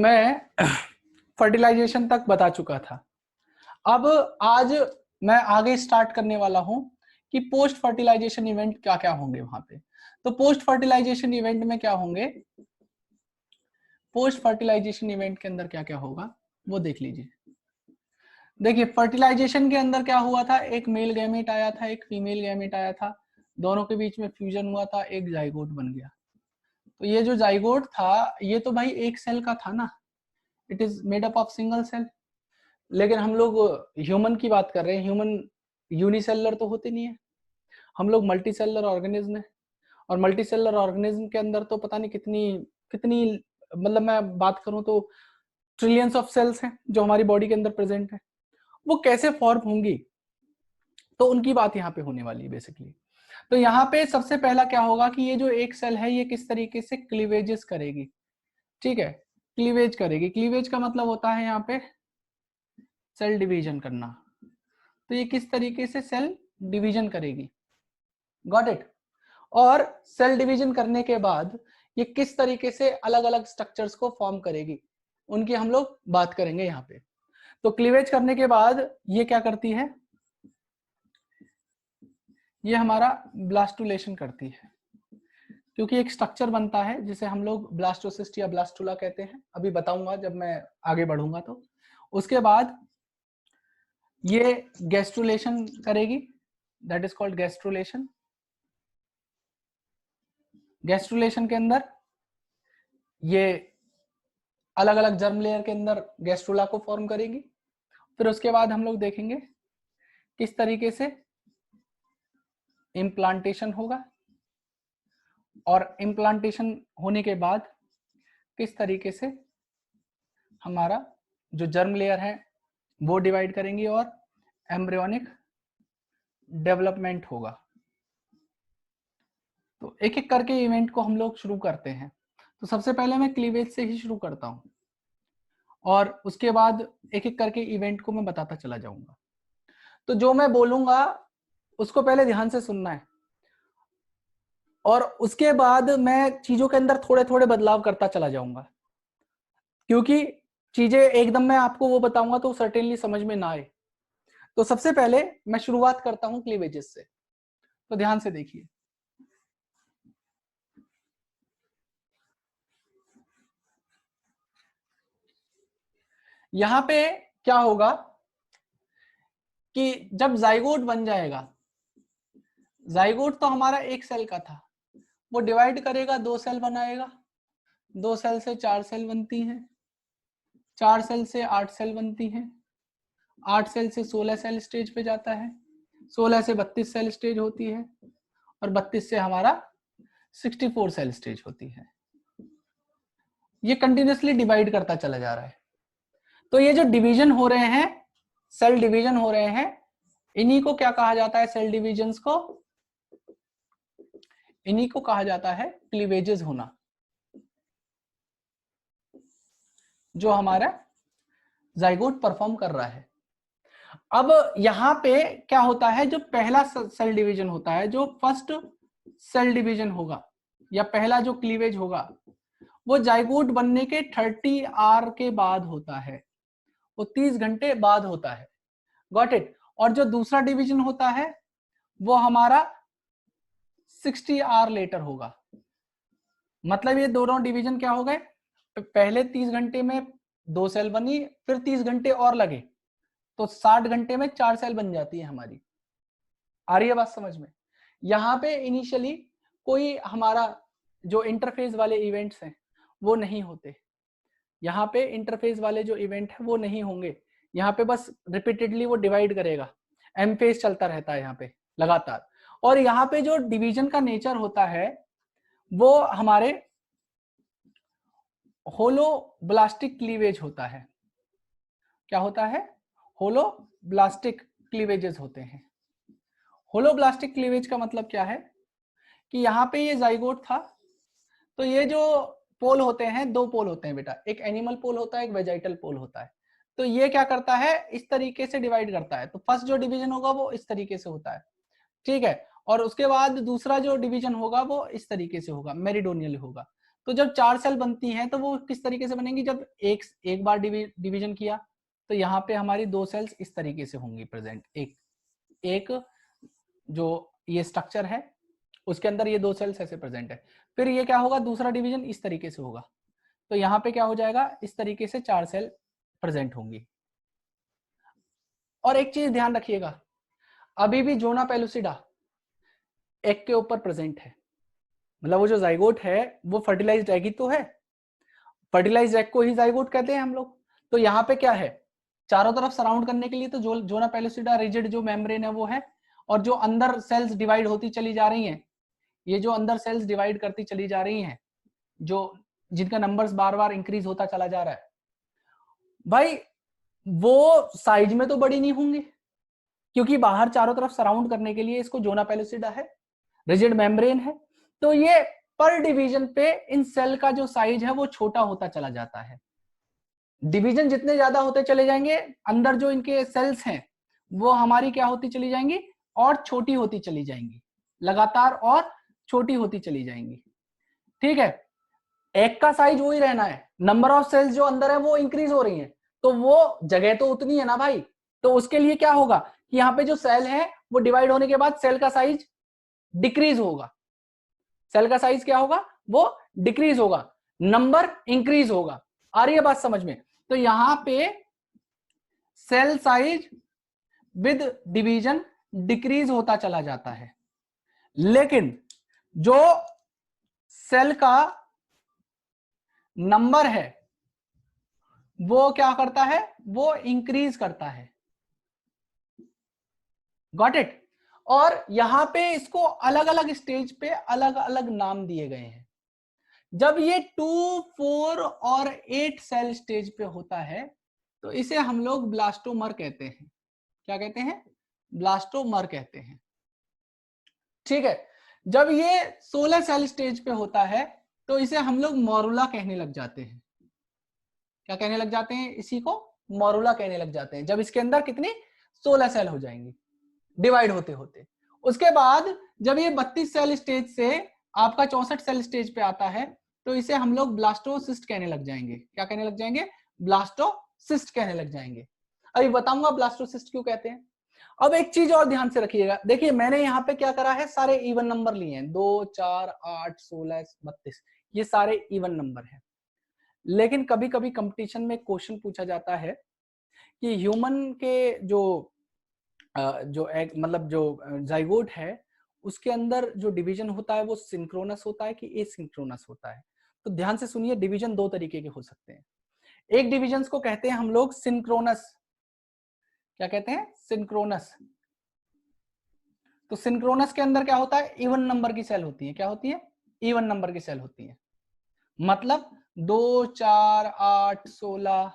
मैं फर्टिलाइजेशन तक बता चुका था। अब आज मैं आगे स्टार्ट करने वाला हूं कि पोस्ट फर्टिलाइजेशन इवेंट क्या क्या होंगे वहां पे। तो पोस्ट फर्टिलाइजेशन इवेंट में क्या होंगे, पोस्ट फर्टिलाइजेशन इवेंट के अंदर क्या क्या होगा वो देख लीजिए। देखिए फर्टिलाइजेशन के अंदर क्या हुआ था, एक मेल गैमेट आया था, एक फीमेल गैमेट आया था, दोनों के बीच में फ्यूजन हुआ था, एक जाइगोट बन गया। तो ये जो जाइगोट था ये तो भाई एक सेल का था ना, it is made up of single cell. लेकिन हम लोग ह्यूमन की बात कर रहे हैं, ह्यूमन यूनिसेलुलर तो होते नहीं है, हम लोग मल्टी सेलुलर ऑर्गेनिज्म है। और मल्टी सेलुलर ऑर्गेनिज्म के अंदर तो पता नहीं कितनी कितनी मतलब मैं बात करूं तो ट्रिलियंस ऑफ सेल्स हैं जो हमारी बॉडी के अंदर प्रेजेंट है। वो कैसे फॉर्म होंगी तो उनकी बात यहाँ पे होने वाली है बेसिकली। तो यहाँ पे सबसे पहला क्या होगा कि ये जो एक सेल है ये किस तरीके से क्लीवेजेस करेगी। ठीक है, क्लीवेज करेगी। क्लीवेज का मतलब होता है यहाँ पे सेल डिवीजन करना। तो ये किस तरीके से सेल डिवीजन करेगी, गॉट इट। और सेल डिवीजन करने के बाद ये किस तरीके से अलग अलग स्ट्रक्चर्स को फॉर्म करेगी उनकी हम लोग बात करेंगे यहाँ पे। तो क्लीवेज करने के बाद ये क्या करती है, ये हमारा ब्लास्टुलेशन करती है, क्योंकि एक स्ट्रक्चर बनता है जिसे हम लोग ब्लास्टोसिस्ट या ब्लास्टुला कहते हैं, अभी बताऊंगा जब मैं आगे बढ़ूंगा। तो उसके बाद ये गैस्ट्रुलेशन करेगी, that is called gastrulation. Gastrulation के अंदर ये अलग अलग जर्म लेयर के अंदर गैस्ट्रुला को फॉर्म करेगी। फिर उसके बाद हम लोग देखेंगे किस तरीके से इम्प्लांटेशन होगा, और इम्प्लांटेशन होने के बाद किस तरीके से हमारा जो जर्म लेयर है वो डिवाइड करेंगी और एम्ब्रियोनिक डेवलपमेंट होगा। तो एक एक करके इवेंट को हम लोग शुरू करते हैं। तो सबसे पहले मैं क्लीवेज से ही शुरू करता हूं और उसके बाद एक एक करके इवेंट को मैं बताता चला जाऊंगा। तो जो मैं बोलूंगा उसको पहले ध्यान से सुनना है, और उसके बाद मैं चीजों के अंदर थोड़े थोड़े बदलाव करता चला जाऊंगा, क्योंकि चीजें एकदम मैं आपको वो बताऊंगा तो सर्टेनली समझ में ना आए। तो सबसे पहले मैं शुरुआत करता हूं क्लीवेजेस से, तो ध्यान से देखिए। यहां पे क्या होगा कि जब जाइगोट बन जाएगा, जाइगोट तो हमारा एक सेल का था, वो डिवाइड करेगा, दो सेल बनाएगा, दो सेल से चार सेल बनती हैं, चार सेल से 8 सेल बनती हैं, 8 सेल से 16 सेल स्टेज पे जाता है, 16 से 32 सेल स्टेज होती है, और 32 से हमारा 64 सेल स्टेज होती है। ये कंटिन्यूसली डिवाइड करता चला जा रहा है। तो ये जो डिवीजन हो रहे हैं, सेल डिवीजन हो रहे हैं, इन्हीं को क्या कहा जाता है, सेल डिविजन्स को, इन्हीं को कहा जाता है क्लीवेजेस होना, जो हमारा जाइगोट परफॉर्म कर रहा है। अब यहां पे क्या होता है, जो पहला सेल डिवीजन होता है, जो फर्स्ट सेल डिवीजन होगा या पहला जो क्लीवेज होगा, वो जाइगोट बनने के 30 आवर के बाद होता है, वो 30 घंटे बाद होता है, गॉट इट। और जो दूसरा डिवीजन होता है वो हमारा 60 आवर लेटर होगा। मतलब ये दोनों डिवीजन क्या हो गए, पहले 30 घंटे में 2 सेल बनी, फिर 30 घंटे और लगे, तो 60 घंटे में 4 सेल बन जाती है हमारी। आ रही है बात समझ में। यहाँ पे इनिशियली कोई हमारा जो इंटरफेज वाले इवेंट्स हैं वो नहीं होते, यहाँ पे इंटरफेज वाले जो इवेंट है वो नहीं होंगे। यहाँ पे बस रिपीटेडली वो डिवाइड करेगा, एम फेज चलता रहता है यहाँ पे लगातार। और यहाँ पे जो डिवीजन का नेचर होता है वो हमारे होलोब्लास्टिक क्लीवेज होता है। क्या होता है, होलोब्लास्टिक क्लीवेजेस होते हैं। होलोब्लास्टिक क्लीवेज का मतलब क्या है कि यहाँ पे ये जाइगोट था, तो ये जो पोल होते हैं, दो पोल होते हैं बेटा, एक एनिमल पोल होता है, एक वेजाइटल पोल होता है। तो ये क्या करता है, इस तरीके से डिवाइड करता है। तो फर्स्ट जो डिवीजन होगा वो इस तरीके से होता है, ठीक है। और उसके बाद दूसरा जो डिवीजन होगा वो इस तरीके से होगा, मेरिडोनियल होगा। तो जब 4 सेल बनती हैं तो वो किस तरीके से बनेंगी, जब एक बार डिवीजन किया तो यहाँ पे हमारी 2 सेल्स इस तरीके से होंगी प्रेजेंट, एक जो ये स्ट्रक्चर है उसके अंदर ये 2 सेल्स ऐसे प्रेजेंट है। फिर ये क्या होगा, दूसरा डिवीजन इस तरीके से होगा, तो यहाँ पे क्या हो जाएगा, इस तरीके से 4 सेल प्रेजेंट होंगी। और एक चीज ध्यान रखिएगा, अभी भी जोना पेलुसिडा एग के ऊपर प्रेजेंट है, मतलब वो जो जाइगोट है वो फर्टिलाइज्ड एग ही तो है, फर्टिलाइज्ड एग को ही जाइगोट कहते हैं हम लोग। तो यहाँ पे क्या है, चारों तरफ सराउंड करने के लिए तो जोना पेलुसिडा रिजिड जो मेम्ब्रेन है वो है, और जो अंदर सेल्स डिवाइड होती चली जा रही हैं, ये जो अंदर सेल्स डिवाइड करती चली जा रही हैं, जो जिनका नंबर्स बार बार इंक्रीज होता चला जा रहा है, भाई वो साइज में तो बड़ी नहीं होंगी, क्योंकि बाहर चारों तरफ सराउंड करने के लिए इसको जोना पेलुसिडा है, रिजिड मेम्ब्रेन है, तो ये पर डिवीजन पे इन सेल का जो साइज है वो छोटा होता चला जाता है। डिवीजन जितने ज्यादा होते चले जाएंगे, अंदर जो इनके सेल्स हैं वो हमारी क्या होती चली जाएंगी, और छोटी होती चली जाएंगी, लगातार और छोटी होती चली जाएंगी। ठीक है, एग का साइज वही रहना है, नंबर ऑफ सेल्स जो अंदर है वो इंक्रीज हो रही है, तो वो जगह तो उतनी है ना भाई, तो उसके लिए क्या होगा कि यहाँ पे जो सेल है वो डिवाइड होने के बाद सेल का साइज डिक्रीज होगा, सेल का साइज क्या होगा, वो डिक्रीज होगा, नंबर इंक्रीज होगा। आ रही है बात समझ में? तो यहां पे cell size with division decrease होता चला जाता है, लेकिन जो सेल का नंबर है वो क्या करता है, वो इंक्रीज करता है। Got it? और यहां पे इसको अलग अलग स्टेज पे अलग अलग नाम दिए गए हैं। जब ये 2, 4 और 8 सेल स्टेज पे होता है तो इसे हम लोग ब्लास्टोमर कहते हैं। क्या कहते हैं? ब्लास्टोमर कहते हैं। ठीक है, जब ये 16 सेल स्टेज पे होता है तो इसे हम लोग मोरुला कहने लग जाते हैं। क्या कहने लग जाते हैं? इसी को मोरुला कहने लग जाते हैं, जब इसके अंदर कितनी 16 सेल हो जाएंगी डिवाइड होते होते। उसके बाद जब ये 32 सेल स्टेज से आपका 64 सेल स्टेज पे आता है तो इसे हम लोग ब्लास्टोसिस्ट कहने लग जाएंगे। क्या कहने लग जाएंगे? ब्लास्टोसिस्ट कहने लग जाएंगे। अभी बताऊंगा ब्लास्टोसिस्ट क्यों कहते हैं। अब एक चीज और ध्यान से रखिएगा, देखिए मैंने यहाँ पे क्या करा है, सारे इवन नंबर लिए हैं, 2, 4, 8, 16, 32, ये सारे इवन नंबर हैं। लेकिन कभी कभी कंपटीशन में क्वेश्चन पूछा जाता है कि ह्यूमन के जो एक मतलब जो जाइगोट है उसके अंदर जो डिवीजन होता है वो सिंक्रोनस होता है कि एसिंक्रोनस होता है। तो ध्यान से सुनिए, डिवीजन 2 तरीके के हो सकते हैं। एक डिवीजन को कहते हैं हम लोग सिंक्रोनस। क्या कहते हैं? सिंक्रोनस। तो सिंक्रोनस के अंदर क्या होता है, इवन नंबर की सेल होती है। क्या होती है? इवन नंबर की सेल होती है, मतलब 2, 4, 8, 16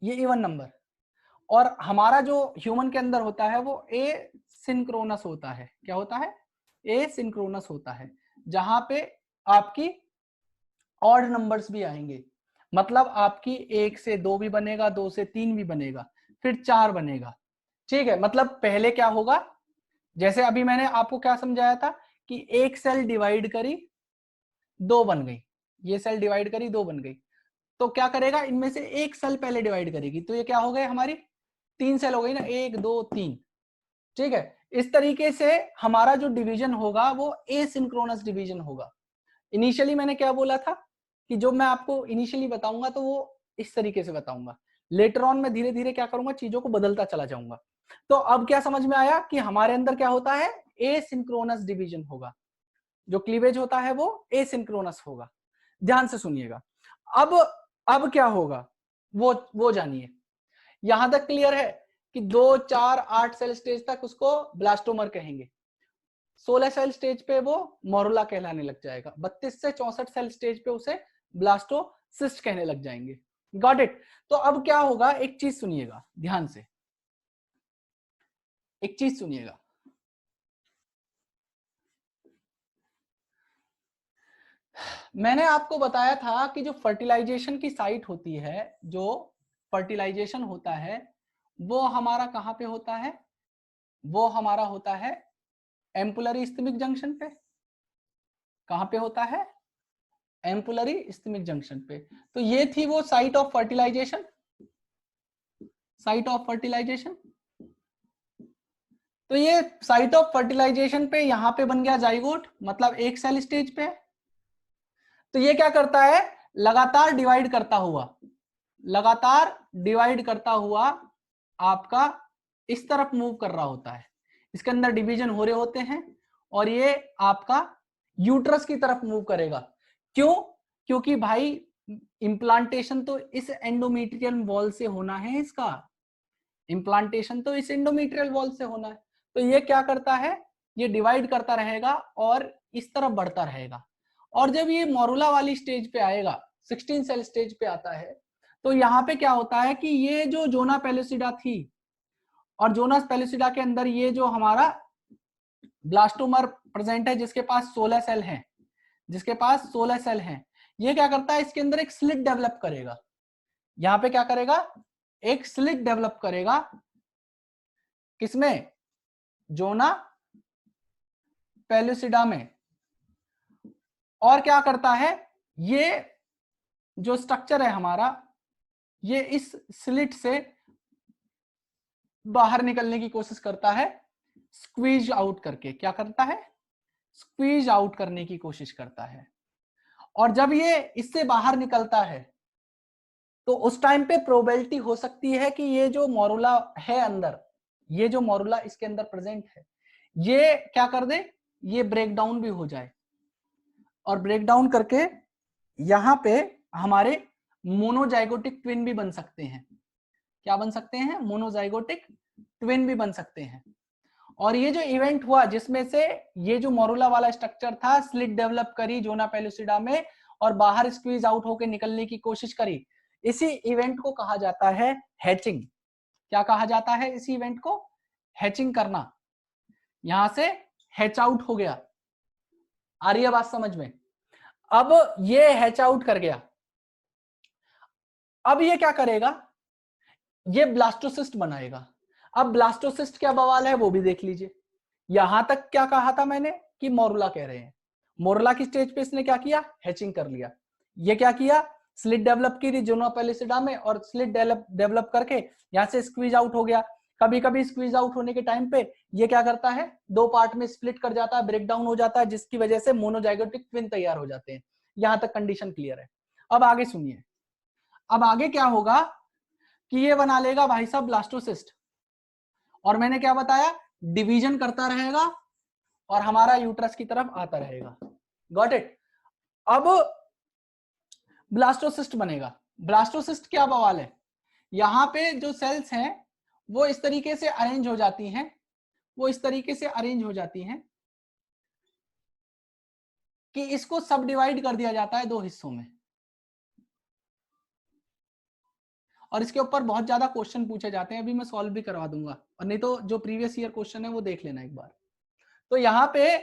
ये इवन नंबर। और हमारा जो ह्यूमन के अंदर होता है वो ए सिंक्रोनस होता है। क्या होता है? ए सिंक्रोनस होता है, जहां पे आपकी ऑड नंबर्स भी आएंगे, मतलब आपकी 1 से 2 भी बनेगा, 2 से 3 भी बनेगा, फिर 4 बनेगा। ठीक है, मतलब पहले क्या होगा, जैसे अभी मैंने आपको क्या समझाया था कि एक सेल डिवाइड करी 2 बन गई, ये सेल डिवाइड करी 2 बन गई, तो क्या करेगा, इनमें से एक सेल पहले डिवाइड करेगी, तो ये क्या हो गए हमारी 3 सेल हो गई ना, 1, 2, 3। ठीक है, इस तरीके से हमारा जो डिवीजन होगा वो एसिंक्रोनस डिवीजन होगा। इनिशियली मैंने क्या बोला था कि जो मैं आपको इनिशियली बताऊंगा तो वो इस तरीके से बताऊंगा, लेटर ऑन मैं धीरे धीरे क्या करूंगा, चीजों को बदलता चला जाऊंगा। तो अब क्या समझ में आया कि हमारे अंदर क्या होता है, एसिंक्रोनस डिवीजन होगा, जो क्लीवेज होता है वो एसिंक्रोनस होगा। ध्यान से सुनिएगा। अब क्या होगा वो जानिए। यहां तक क्लियर है कि 2, 4, 8 सेल स्टेज तक उसको ब्लास्टोमर कहेंगे, 16 सेल स्टेज पे वो मोरुला कहलाने लग जाएगा, 32 से 64 सेल स्टेज पे उसे ब्लास्टोसिस्ट कहने लग जाएंगे। Got it? तो अब क्या होगा, एक चीज सुनिएगा ध्यान से, एक चीज सुनिएगा। मैंने आपको बताया था कि जो फर्टिलाइजेशन की साइट होती है, जो फर्टिलाइजेशन होता है वो हमारा कहां पे होता है, वो हमारा होता है एम्पुलरी इस्थमिक जंक्शन पे। कहां पे होता है? एम्पुलरी इस्थमिक जंक्शन पे। तो ये थी वो site of fertilisation, site of fertilisation. तो ये साइट ऑफ फर्टिलाइजेशन पे यहां पे बन गया जाइगोट, मतलब एक सेल स्टेज पे। तो ये क्या करता है, लगातार डिवाइड करता हुआ, लगातार डिवाइड करता हुआ आपका इस तरफ मूव कर रहा होता है, इसके अंदर डिवीजन हो रहे होते हैं और ये आपका यूट्रस की तरफ मूव करेगा। क्यों? क्योंकि भाई इंप्लांटेशन तो इस एंडोमेट्रियल वॉल से होना है, इसका इंप्लांटेशन तो इस एंडोमेट्रियल वॉल से होना है। तो ये क्या करता है, ये डिवाइड करता रहेगा और इस तरफ बढ़ता रहेगा। और जब ये मोरुला वाली स्टेज पे आएगा, 16 सेल स्टेज पे आता है, तो यहाँ पे क्या होता है कि ये जो जोना पेलुसिडा थी, और जोनास पेलुसिडा के अंदर ये जो हमारा ब्लास्टोमर प्रेजेंट है जिसके पास 16 सेल हैं, जिसके पास 16 सेल हैं, ये क्या करता है, इसके अंदर एक स्लिट डेवलप करेगा। यहां पे क्या करेगा, एक स्लिट डेवलप करेगा, किसमें, जोना पेलुसिडा में। और क्या करता है, ये जो स्ट्रक्चर है हमारा, ये इस स्लिट से बाहर निकलने की कोशिश करता है, स्क्वीज आउट करके। क्या करता है, स्क्वीज आउट करने की कोशिश करता है। और जब ये इससे बाहर निकलता है तो उस टाइम पे प्रोबेबिलिटी हो सकती है कि ये जो मोरुला है अंदर, ये जो मोरुला इसके अंदर प्रेजेंट है, ये क्या कर दे, ये ब्रेक डाउन भी हो जाए। और ब्रेक डाउन करके यहां पे हमारे मोनोजाइगोटिक ट्विन भी बन सकते हैं। क्या बन सकते हैं, मोनोजाइगोटिक ट्विन भी बन सकते हैं। और ये जो इवेंट हुआ जिसमें से ये जो मोरुला वाला स्ट्रक्चर था, स्लिट डेवलप करी जोना पेलुसिडा में और बाहर स्क्वीज आउट होकर निकलने की कोशिश करी, इसी इवेंट को कहा जाता है हैचिंग। क्या कहा जाता है इसी इवेंट को, हैचिंग करना। यहां से हैच आउट हो गया। आ रही है बात समझ में? अब ये हैच आउट कर गया, अब ये क्या करेगा, ये ब्लास्टोसिस्ट बनाएगा। अब ब्लास्टोसिस्ट क्या बवाल है वो भी देख लीजिए। यहां तक क्या कहा था मैंने कि मोरुला कह रहे हैं, मोरुला की स्टेज पे इसने क्या किया, हैचिंग कर लिया। ये क्या किया, स्लिट डेवलप की थी जोना पेलुसिडा में और स्लिट डेवलप करके यहां से स्क्वीज आउट हो गया। कभी कभी स्क्वीज आउट होने के टाइम पे ये क्या करता है, दो पार्ट में स्प्लिट कर जाता है, ब्रेक डाउन हो जाता है, जिसकी वजह से मोनोजाइगोटिक ट्विन तैयार हो जाते हैं। यहां तक कंडीशन क्लियर है। अब आगे सुनिए, अब आगे क्या होगा कि ये बना लेगा भाई साहब ब्लास्टोसिस्ट, और मैंने क्या बताया, डिवीजन करता रहेगा और हमारा यूट्रस की तरफ आता रहेगा। Got it? अब ब्लास्टोसिस्ट बनेगा। ब्लास्टोसिस्ट क्या बवाल है, यहां पे जो सेल्स हैं वो इस तरीके से अरेंज हो जाती हैं, वो इस तरीके से अरेंज हो जाती हैं कि इसको सब डिवाइड कर दिया जाता है दो हिस्सों में। और इसके ऊपर बहुत ज्यादा क्वेश्चन पूछे जाते हैं, अभी मैं सॉल्व भी करवा दूंगा, और नहीं तो जो प्रीवियस ईयर क्वेश्चन है वो देख लेना एक बार। तो यहाँ पे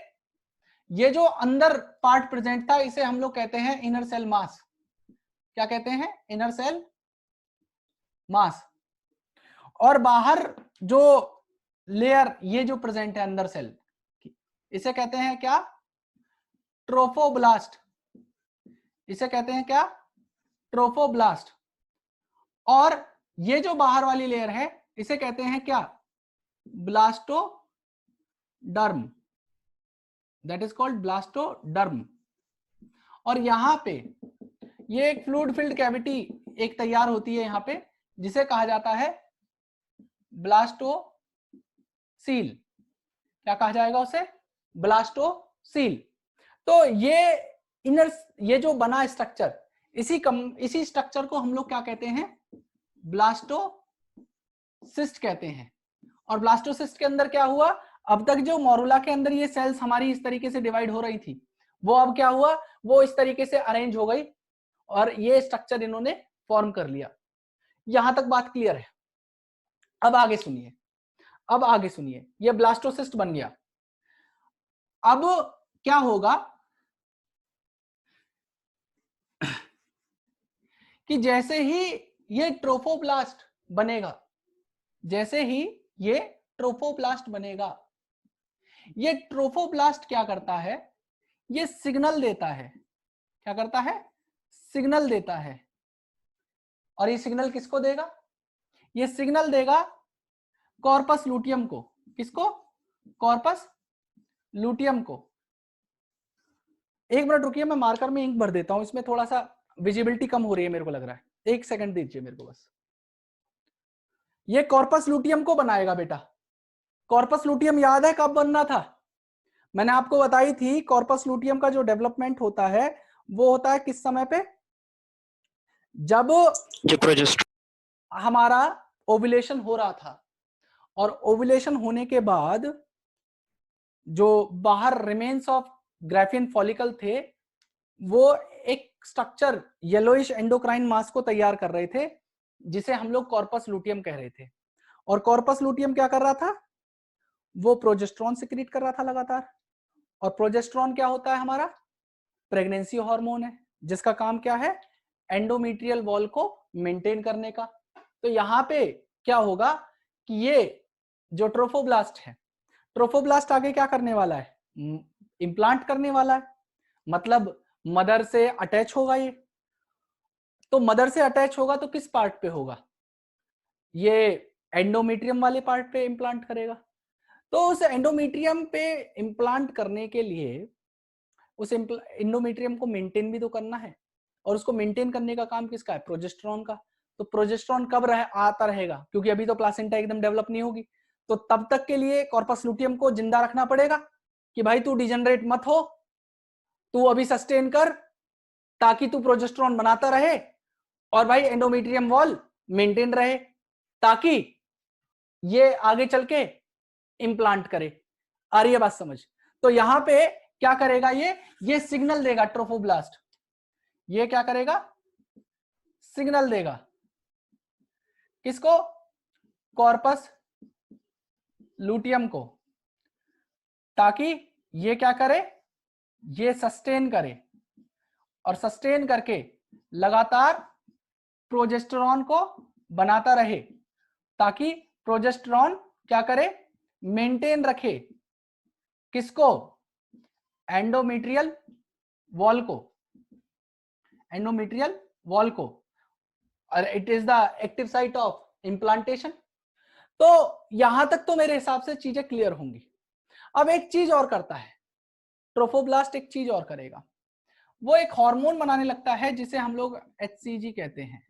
ये जो अंदर पार्ट प्रेजेंट था इसे हम लोग कहते हैं इनर सेल मास। क्या कहते हैं, इनर सेल मास। और बाहर जो लेयर ये जो प्रेजेंट है अंदर सेल, इसे कहते हैं क्या, ट्रोफोब्लास्ट। इसे कहते हैं क्या, ट्रोफोब्लास्ट। और ये जो बाहर वाली लेयर है इसे कहते हैं क्या, blastoderm. That is called blastoderm. और यहां पे ये एक फ्लूइड फिल्ड कैविटी एक तैयार होती है यहां पे, जिसे कहा जाता है ब्लास्टोसील। क्या कहा जाएगा उसे, ब्लास्टोसील। तो ये इनर, ये जो बना स्ट्रक्चर, इसी स्ट्रक्चर को हम लोग क्या कहते हैं, ब्लास्टोसिस्ट कहते हैं। और ब्लास्टोसिस्ट के अंदर क्या हुआ, अब तक जो मोरुला के अंदर ये सेल्स हमारी इस तरीके से डिवाइड हो रही थी, वो अब क्या हुआ, वो इस तरीके से अरेंज हो गई और ये स्ट्रक्चर इन्होंने फॉर्म कर लिया। यहां तक बात क्लियर है? अब आगे सुनिए, अब आगे सुनिए, ये ब्लास्टोसिस्ट बन गया। अब क्या होगा कि जैसे ही ये ट्रोफोब्लास्ट बनेगा, जैसे ही ये ट्रोफोब्लास्ट बनेगा, ये ट्रोफोब्लास्ट क्या करता है, ये सिग्नल देता है क्या करता है, सिग्नल देता है। और ये सिग्नल किसको देगा, ये सिग्नल देगा कॉर्पस लूटियम को। किसको, कॉर्पस लूटियम को। एक मिनट रुकिए, मैं मार्कर में इंक भर देता हूं, इसमें थोड़ा सा विजिबिलिटी कम हो रही है मेरे को लग रहा है, एक सेकंड दीजिए मेरे को बस। ये कॉर्पस लूटियम को बनाएगा बेटा। कॉर्पस लूटियम याद है कब बनना था, मैंने आपको बताई थी कॉर्पस लूटियम का जो डेवलपमेंट होता है वो होता है किस समय पे, जब हमारा ओव्यूलेशन हो रहा था, और ओव्यूलेशन होने के बाद जो बाहर रिमेन्स ऑफ ग्राफियन फॉलिकल थे वो एक स्ट्रक्चर येलोइश एंडोक्राइन मास को तैयार कर रहे थे जिसे हम लोग कॉर्पस लूटियम कह रहे थे। और कॉर्पस लूटियम क्या कर रहा था, वो प्रोजेस्टेरॉन सिक्रीट कर रहा था लगातार। और प्रोजेस्टेरॉन क्या होता है, हमारा प्रेगनेंसी हार्मोन है जिसका काम क्या है, एंडोमेट्रियल वॉल को मेंटेन करने का। तो यहाँ पे क्या होगा कि ये जो ट्रोफोब्लास्ट है, ट्रोफोब्लास्ट आगे क्या करने वाला है, इंप्लांट करने वाला है, मतलब मदर से अटैच होगा ये। तो मदर से अटैच होगा तो किस पार्ट पे होगा, ये एंडोमेट्रियम वाले पार्ट पे इंप्लांट करेगा। तो उस एंडोमेट्रियम पे इंप्लांट करने के लिए उस एंडोमेट्रियम को मेंटेन भी तो करना है, और उसको मेंटेन करने का काम किसका है, प्रोजेस्टेरॉन का। तो प्रोजेस्टेरॉन कब आता रहेगा, क्योंकि अभी तो प्लासेंटा एकदम डेवलप नहीं होगी, तो तब तक के लिए कॉर्पस लूटियम को जिंदा रखना पड़ेगा कि भाई तू डिजेनरेट मत हो, तू अभी सस्टेन कर ताकि तू प्रोजेस्टेरॉन बनाता रहे और भाई एंडोमेट्रियम वॉल मेंटेन रहे ताकि ये आगे चल के इंप्लांट करे। आ रही है बात समझ। तो यहां पे क्या करेगा, ये सिग्नल देगा ट्रोफोब्लास्ट, ये क्या करेगा, सिग्नल देगा किसको, कॉर्पस लूटियम को, ताकि ये क्या करे, ये सस्टेन करे, और सस्टेन करके लगातार प्रोजेस्टेरॉन को बनाता रहे ताकि प्रोजेस्टेरॉन क्या करे, मेंटेन रखे किसको, एंडोमेट्रियल वॉल को, एंडोमेट्रियल वॉल को, और it is the active site of implantation. तो यहां तक तो मेरे हिसाब से चीजें क्लियर होंगी। अब एक चीज और करता है ट्रोफोब्लास्ट, एक चीज और करेगा, वो एक हार्मोन बनाने लगता है जिसे हम लोग HCG कहते हैं,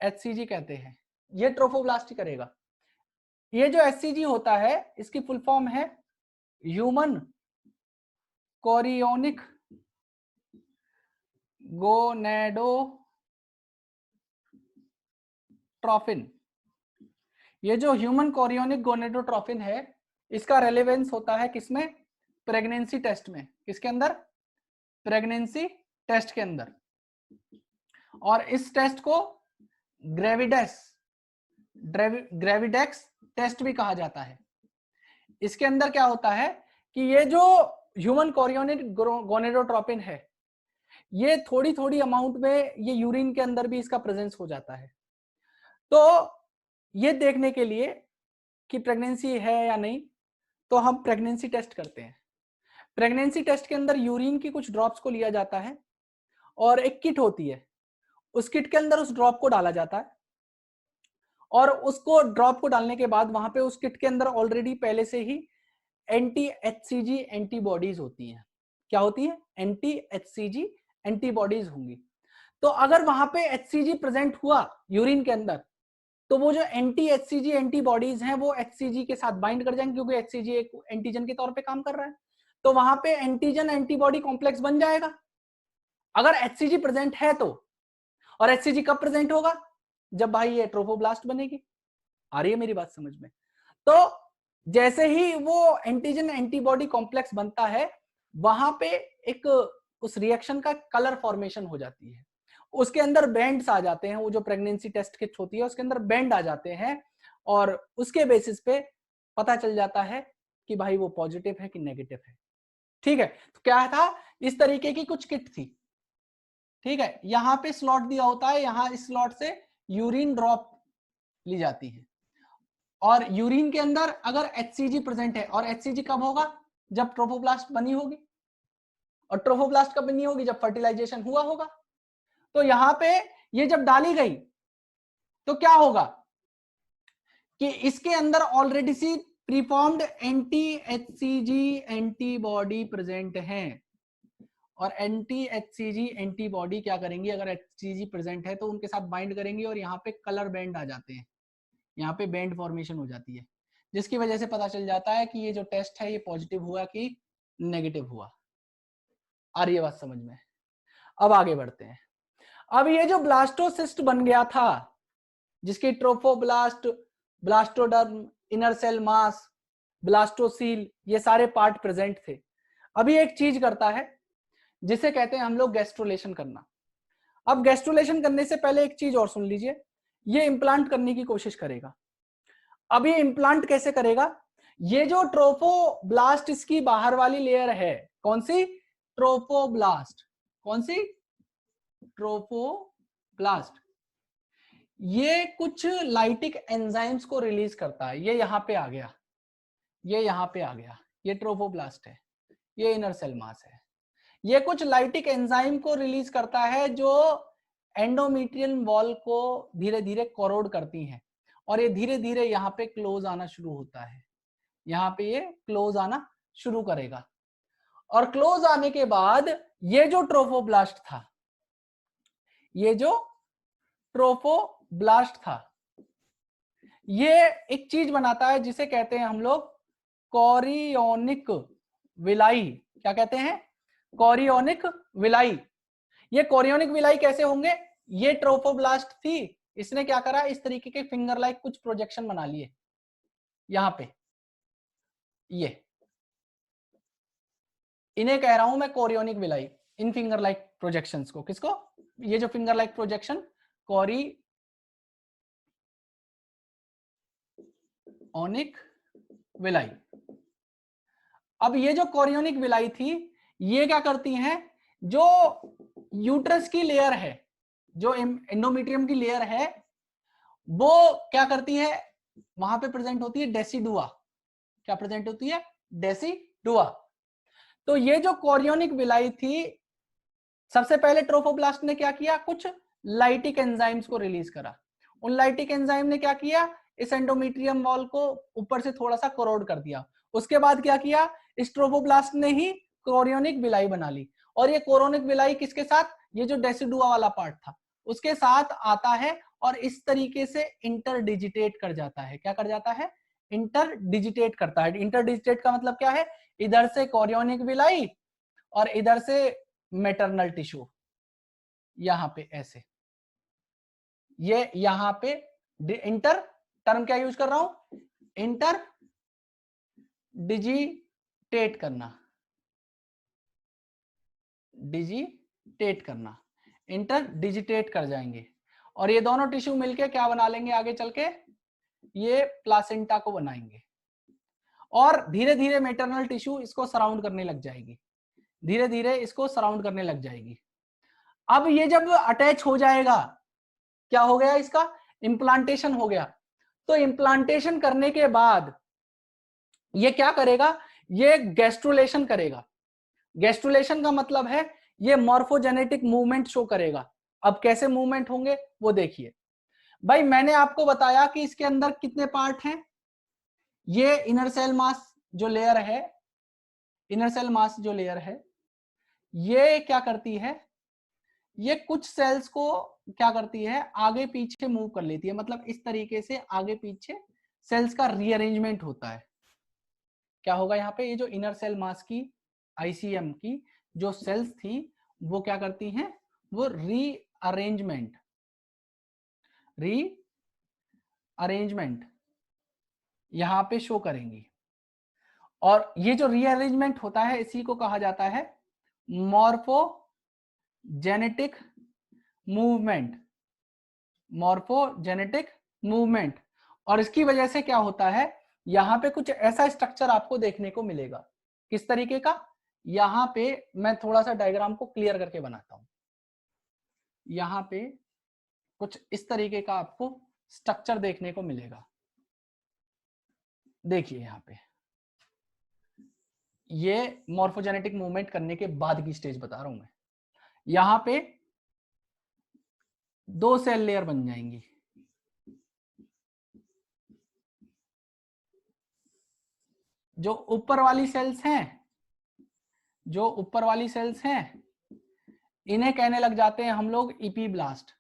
HCG कहते हैं, ये ट्रोफोब्लास्ट ही करेगा। ये जो HCG होता है इसकी फुल फॉर्म है ह्यूमन कोरियोनिक गोनेडोट्रोफिन। ये जो ह्यूमन कोरियोनिक गोनेडोट्रोफिन है इसका रेलेवेंस होता है किसमें, प्रेगनेंसी टेस्ट में। किसके अंदर, प्रेगनेंसी टेस्ट के अंदर। और इस टेस्ट को ग्रेविडेक्स टेस्ट भी कहा जाता है। इसके अंदर क्या होता है कि ये जो ह्यूमन कोरियोनिक गोनेडोट्रोपिन है ये थोड़ी थोड़ी अमाउंट में ये यूरिन के अंदर भी इसका प्रेजेंस हो जाता है। तो ये देखने के लिए कि प्रेगनेंसी है या नहीं तो हम प्रेगनेंसी टेस्ट करते हैं। प्रेगनेंसी टेस्ट के अंदर यूरिन की कुछ ड्रॉप्स को लिया जाता है और एक किट होती है, उस किट के अंदर उस ड्रॉप को डाला जाता है, और उसको ड्रॉप को डालने के बाद वहां पे उस किट के अंदर ऑलरेडी पहले से ही एंटी HCG एंटीबॉडीज होती हैं। क्या होती है, एंटी HCG एंटीबॉडीज होंगी। तो अगर वहां पे HCG प्रेजेंट हुआ यूरिन के अंदर तो वो जो एंटी HCG एंटीबॉडीज हैं वो HCG के साथ बाइंड कर जाएंगे, क्योंकि HCG एक एंटीजन के तौर पे काम कर रहा है। तो वहां पे एंटीजन एंटीबॉडी कॉम्प्लेक्स बन जाएगा अगर HCG प्रेजेंट है तो। और HCG कब प्रेजेंट होगा, जब भाई ये ट्रोफोब्लास्ट बनेगी। आ रही है मेरी बात समझ में। तो जैसे ही वो एंटीजन एंटीबॉडी कॉम्प्लेक्स बनता है वहां पे एक उस रिएक्शन का कलर फॉर्मेशन हो जाती है, उसके अंदर बैंड्स आ जाते हैं। वो जो प्रेगनेंसी टेस्ट किट होती है उसके अंदर बैंड आ जाते हैं और उसके बेसिस पे पता चल जाता है कि भाई वो पॉजिटिव है कि नेगेटिव है। ठीक है, तो क्या था, इस तरीके की कुछ किट थी। ठीक है, यहां पे स्लॉट दिया होता है, यहां इस स्लॉट से यूरिन ड्रॉप ली जाती है और यूरिन के अंदर अगर HCG प्रेजेंट है, और HCG कब होगा, जब ट्रोफोब्लास्ट बनी होगी। और ट्रोफोब्लास्ट कब नहीं होगी, जब फर्टिलाइजेशन हुआ होगा। तो यहां पे ये जब डाली गई तो क्या होगा कि इसके अंदर ऑलरेडी सी performed anti HCG antibody present है, और एंटी एचसीजी एंटीबॉडी क्या करेंगी, अगर एचसीजी प्रेजेंट है तो उनके साथ बाइंड करेंगी और यहाँ पे कलर बैंड आ जाते हैं, यहाँ पे बैंड फॉर्मेशन हो जाती है, जिसकी वजह से पता चल जाता है कि ये जो टेस्ट है ये पॉजिटिव हुआ कि नेगेटिव हुआ। आ रही है बात समझ में? अब आगे बढ़ते हैं। अब ये जो ब्लास्टोसिस्ट बन गया था, जिसकी trophoblast, blastoderm, inner cell mass, blastocoel, ये सारे पार्ट प्रेजेंट थे। अभी एक चीज करता है जिसे कहते हैं हम लोग गैस्ट्रोलेशन करना। अब गैस्ट्रोलेशन करने से पहले एक चीज और सुन लीजिए, ये इंप्लांट करने की कोशिश करेगा। अब ये इंप्लांट कैसे करेगा, ये जो ट्रोफोब्लास्ट इसकी बाहर वाली लेयर है, कौन सी, ट्रोफोब्लास्ट, कौन सी, ट्रोफोब्लास्ट, ये कुछ लाइटिक एंजाइम्स को रिलीज करता है। ये यहां पे आ गया, ये यहां पे आ गया, ये ट्रोफोब्लास्ट है, ये इनर सेल मास है। ये कुछ लाइटिक एंजाइम को रिलीज करता है जो एंडोमेट्रियल वॉल को धीरे धीरे कोरोड करती हैं, और ये धीरे धीरे यहाँ पे क्लोज आना शुरू होता है, यहाँ पे ये क्लोज आना शुरू करेगा। और क्लोज आने के बाद ये जो ट्रोफोब्लास्ट था, ये जो ट्रोफोब्लास्ट था, ये एक चीज बनाता है जिसे कहते हैं हम लोग कोरियोनिक विलाई। क्या कहते हैं, कोरियोनिक विलाई। ये कोरियोनिक विलाई कैसे होंगे, ये ट्रोफोब्लास्ट थी, इसने क्या करा, इस तरीके के फिंगर लाइक कुछ प्रोजेक्शन बना लिए यहां पे, ये इन्हें कह रहा हूं मैं chorionic villi, in finger like projections को। किसको, ये जो finger like projection, chorionic villi. अब ये जो कोरियोनिक विलाई थी, ये क्या करती हैं, जो यूट्रस की लेयर है, जो एंडोमेट्रियम की लेयर है, वो क्या करती है, वहां पे प्रेजेंट होती है डेसिडुआ। क्या प्रेजेंट होती है, डेसिडुआ। तो ये जो कोरियोनिक विलाई थी, सबसे पहले ट्रोफोब्लास्ट ने क्या किया, कुछ लाइटिक एंजाइम्स को रिलीज करा। उन लाइटिक एंजाइम ने क्या किया, इस एंडोमेट्रियम वॉल को ऊपर से थोड़ा सा कोरोड कर दिया। उसके बाद क्या किया, इस ट्रोफोब्लास्ट ने ही कोरियोनिक विलाई बना ली, और ये कोरियोनिक विलाई किसके साथ, ये जो डेसिडुआ वाला पार्ट था उसके साथ आता है, और इस तरीके से इंटरडिजिटेट कर जाता है। क्या कर जाता है, इंटरडिजिटेट करता है। इंटरडिजिटेट का मतलब क्या है, इधर से कोरियोनिक विलाई और इधर से मैटरनल टिश्यू, यहां पे ऐसे, ये यहां पे इंटर, टर्म क्या यूज कर रहा हूं, इंटर डिजिटेट करना, डिजिटेट करना, इंटर डिजिटेट कर जाएंगे, और ये दोनों टिश्यू मिलके क्या बना लेंगे आगे चल के, ये प्लासेंटा को बनाएंगे, और धीरे धीरे मैटरनल टिश्यू इसको सराउंड करने लग जाएगी, धीरे धीरे इसको सराउंड करने लग जाएगी। अब ये जब अटैच हो जाएगा, क्या हो गया, इसका इम्प्लांटेशन हो गया। तो इम्प्लांटेशन करने के बाद ये क्या करेगा, ये गैस्ट्रुलेशन करेगा। गैस्ट्रुलेशन का मतलब है ये मॉर्फोजेनेटिक मूवमेंट शो करेगा। अब कैसे मूवमेंट होंगे वो देखिए। भाई मैंने आपको बताया कि इसके अंदर कितने पार्ट हैं, ये इनर सेल मास जो लेयर है, इनर सेल मास जो लेयर है, ये क्या करती है, ये कुछ सेल्स को क्या करती है, आगे पीछे मूव कर लेती है। मतलब इस तरीके से आगे पीछे सेल्स का रीअरेंजमेंट होता है। क्या होगा यहाँ पे, ये जो इनर सेल मास की, आईसीएम की जो सेल्स थी, वो क्या करती हैं, वो रीअरेंजमेंट यहां पे शो करेंगी। और ये जो रीअरेंजमेंट होता है इसी को कहा जाता है मॉर्फोजेनेटिक मूवमेंट, मॉर्फोजेनेटिक मूवमेंट। और इसकी वजह से क्या होता है, यहां पे कुछ ऐसा स्ट्रक्चर आपको देखने को मिलेगा। किस तरीके का, यहां पे मैं थोड़ा सा डायग्राम को क्लियर करके बनाता हूं। यहां पे कुछ इस तरीके का आपको स्ट्रक्चर देखने को मिलेगा। देखिए यहां पे ये मॉर्फोजेनेटिक मूवमेंट करने के बाद की स्टेज बता रहा हूं मैं। यहां पे 2 सेल लेयर बन जाएंगी। जो ऊपर वाली सेल्स हैं, जो ऊपर वाली सेल्स हैं, इन्हें कहने लग जाते हैं हम लोग इपीब्लास्ट।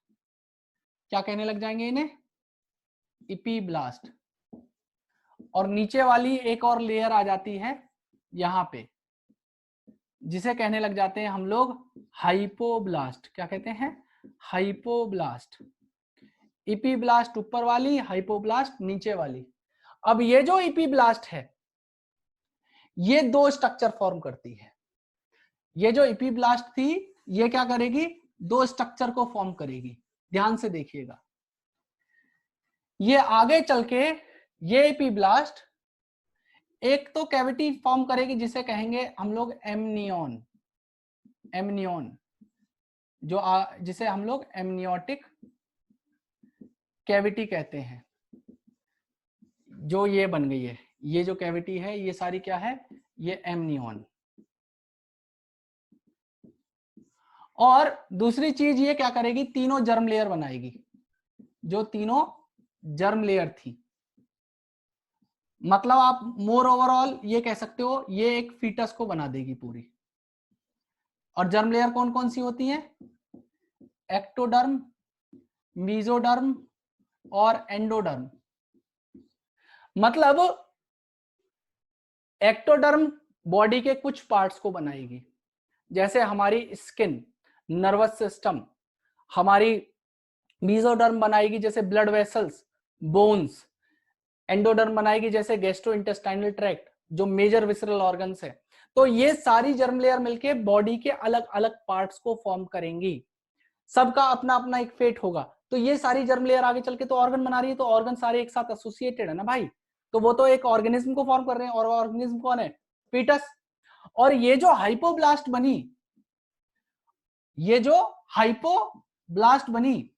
क्या कहने लग जाएंगे इन्हें? इपीब्लास्ट। और नीचे वाली एक और लेयर आ जाती है यहां पे, जिसे कहने लग जाते हैं हम लोग हाइपोब्लास्ट। क्या कहते हैं? हाइपोब्लास्ट। इपीब्लास्ट ऊपर वाली, हाइपोब्लास्ट नीचे वाली। अब ये जो इपीब्लास्ट है, ये 2 स्ट्रक्चर फॉर्म करती है। ये जो इपीब्लास्ट थी, ये क्या करेगी? 2 स्ट्रक्चर को फॉर्म करेगी। ध्यान से देखिएगा, ये आगे चल के ये इपीब्लास्ट एक तो कैविटी फॉर्म करेगी जिसे कहेंगे हम लोग एमनियन। एमनियन जिसे हम लोग एमनियोटिक कैविटी कहते हैं। जो ये बन गई है, ये जो कैविटी है, ये सारी क्या है? ये एमनियन। और दूसरी चीज ये क्या करेगी? तीनों जर्म लेयर बनाएगी। जो तीनों जर्म लेयर थी, मतलब आप मोर ओवरऑल ये कह सकते हो, ये एक फीटस को बना देगी पूरी। और जर्म लेयर कौन कौन सी होती हैं? एक्टोडर्म, मीजोडर्म और एंडोडर्म। मतलब एक्टोडर्म बॉडी के कुछ पार्ट्स को बनाएगी, जैसे हमारी स्किन, नर्वस सिस्टम। हमारी मीजोडर्म बनाएगी जैसे ब्लड वेसल्स, बोन्स। एंडोडर्म बनाएगी जैसे गैस्ट्रोइंटेस्टाइनल ट्रैक्ट, जो मेजर विसरल ऑर्गन्स है। तो ये सारी जर्म लेयर मिलके बॉडी के अलग अलग पार्ट्स को फॉर्म करेंगी। सबका अपना अपना एक फेट होगा। तो ये सारी जर्म लेयर आगे चल के तो ऑर्गन बना रही है, तो ऑर्गन सारे एक साथ एसोसिएटेड है ना भाई। तो वो तो एक ऑर्गेनिज्म को फॉर्म कर रहे हैं, और ऑर्गेनिज्म कौन है? फीटस। और ये जो हाइपोब्लास्ट बनी, ये जो हाइपोब्लास्ट बनी,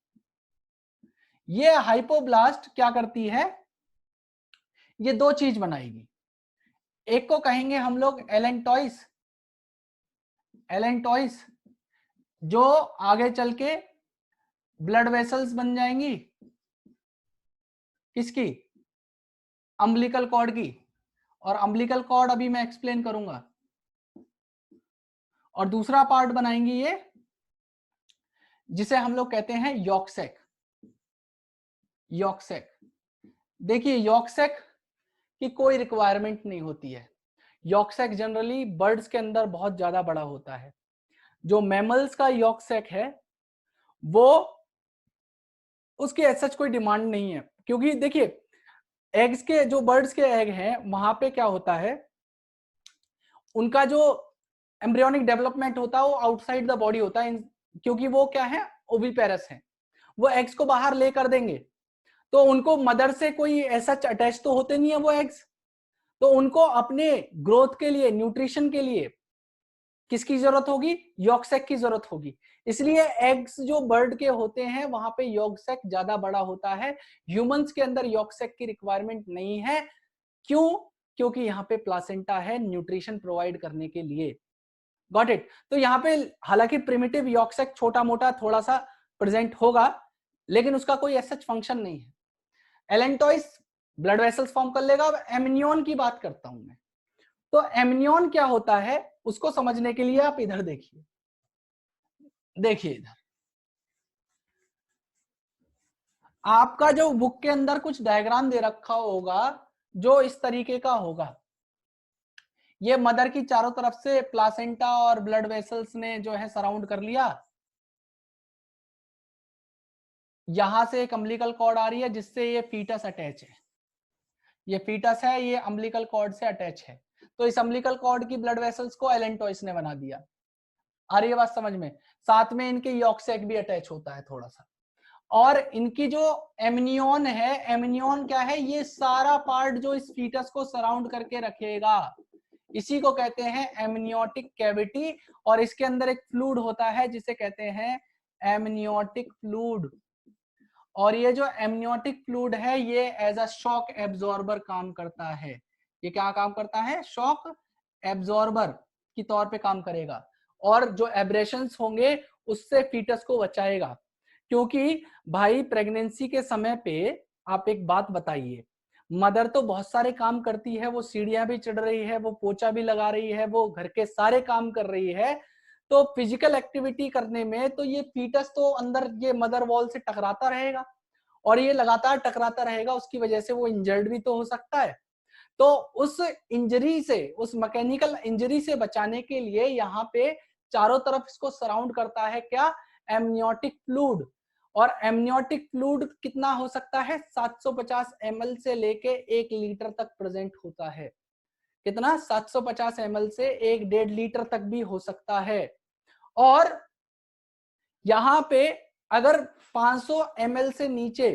ये हाइपोब्लास्ट क्या करती है? ये 2 चीज बनाएगी। एक को कहेंगे हम लोग एलेंटॉइस। एलेंटॉइस जो आगे चल के ब्लड वेसल्स बन जाएंगी। किसकी? अम्बिलिकल कॉर्ड की। और अम्बिलिकल कॉर्ड अभी मैं एक्सप्लेन करूंगा। और दूसरा पार्ट बनाएंगी ये, जिसे हम लोग कहते हैं यॉक्सेक। यॉक्सेक। देखिए, यॉक्सेक की कोई रिक्वायरमेंट नहीं होती है। यॉक्सेक जनरली बर्ड्स के अंदर बहुत ज्यादा बड़ा होता है। जो मैमल्स का यॉक्सेक है, वो उसकी एज सच कोई डिमांड नहीं है। क्योंकि देखिए, एग्स के, जो बर्ड्स के एग हैं, वहां पे क्या होता है, उनका जो एम्ब्रियोनिक डेवलपमेंट होता है वो आउटसाइड द बॉडी होता है। क्योंकि वो क्या है? ओविपेरस है। वो एग्स को बाहर ले कर देंगे, तो उनको मदर से कोई ऐसा अटैच तो होते नहीं है वो एग्स। तो उनको अपने ग्रोथ के लिए, न्यूट्रिशन के लिए किसकी जरूरत होगी? यॉक्सेक की जरूरत होगी। इसलिए एग्स जो बर्ड के होते हैं, वहां पे यॉक्सेक ज्यादा बड़ा होता है। ह्यूमंस के अंदर यॉक्सेक की रिक्वायरमेंट नहीं है। क्यों? क्योंकि यहाँ पे प्लासेंटा है न्यूट्रिशन प्रोवाइड करने के लिए। Got it? तो यहाँ पे हालांकि प्रिमिटिव यॉक्सेक छोटा मोटा थोड़ा सा प्रेजेंट होगा, लेकिन उसका कोई ऐसा फंक्शन नहीं है। एलेंटॉइस ब्लड वेसल्स फॉर्म कर लेगा। अब एमनियन की बात करता हूं मैं। तो एमनियन क्या होता है, उसको समझने के लिए आप इधर देखिए। देखिए इधर, आपका जो बुक के अंदर कुछ डायग्राम दे रखा होगा, जो इस तरीके का होगा। ये मदर की चारों तरफ से प्लासेंटा और ब्लड वेसल्स ने जो है सराउंड कर लिया। यहां से एक अम्बिलिकल कॉर्ड आ रही है जिससे ये फीटस अटैच है। ये फीटस है, ये अम्बिलिकल कॉर्ड से अटैच है। तो इस अम्बिलिकल कॉर्ड की ब्लड वेसल्स को एलेंटॉइस ने बना दिया। आ रही है बात समझ में? साथ में इनके यॉक्सेक भी अटैच होता है थोड़ा सा। और इनकी जो एमनियन है, एमनियन क्या है? ये सारा पार्ट जो इस फीटस को सराउंड करके रखेगा, इसी को कहते हैं एमनियोटिक कैविटी। और इसके अंदर एक फ्लूइड होता है जिसे कहते हैं एमनियोटिक फ्लूइड। और ये जो एमनियोटिक फ्लूइड है, ये एज अ शॉक एब्जॉर्बर काम करता है। ये क्या काम करता है? शॉक एब्जॉर्बर की तौर पे काम करेगा और जो एब्रेशंस होंगे उससे फीटस को बचाएगा। क्योंकि भाई प्रेगनेंसी के समय पे आप एक बात बताइए, मदर तो बहुत सारे काम करती है, वो सीढ़ियां भी चढ़ रही है, वो पोछा भी लगा रही है, वो घर के सारे काम कर रही है, तो फिजिकल एक्टिविटी करने में तो ये फीटस तो अंदर ये मदर वॉल से टकराता रहेगा और ये लगातार टकराता रहेगा, उसकी वजह से वो इंजर्ड भी तो हो सकता है। तो उस इंजरी से, उस मैकेनिकल इंजरी से बचाने के लिए यहाँ पे चारों तरफ इसको सराउंड करता है क्या, एमनियोटिक फ्लूइड। और एमनियोटिक फ्लूइड कितना हो सकता है, 750 ml से लेके 1 लीटर तक प्रेजेंट होता है। कितना, 750 ml से 1.5 लीटर तक भी हो सकता है। और यहां पे अगर 500 ml से नीचे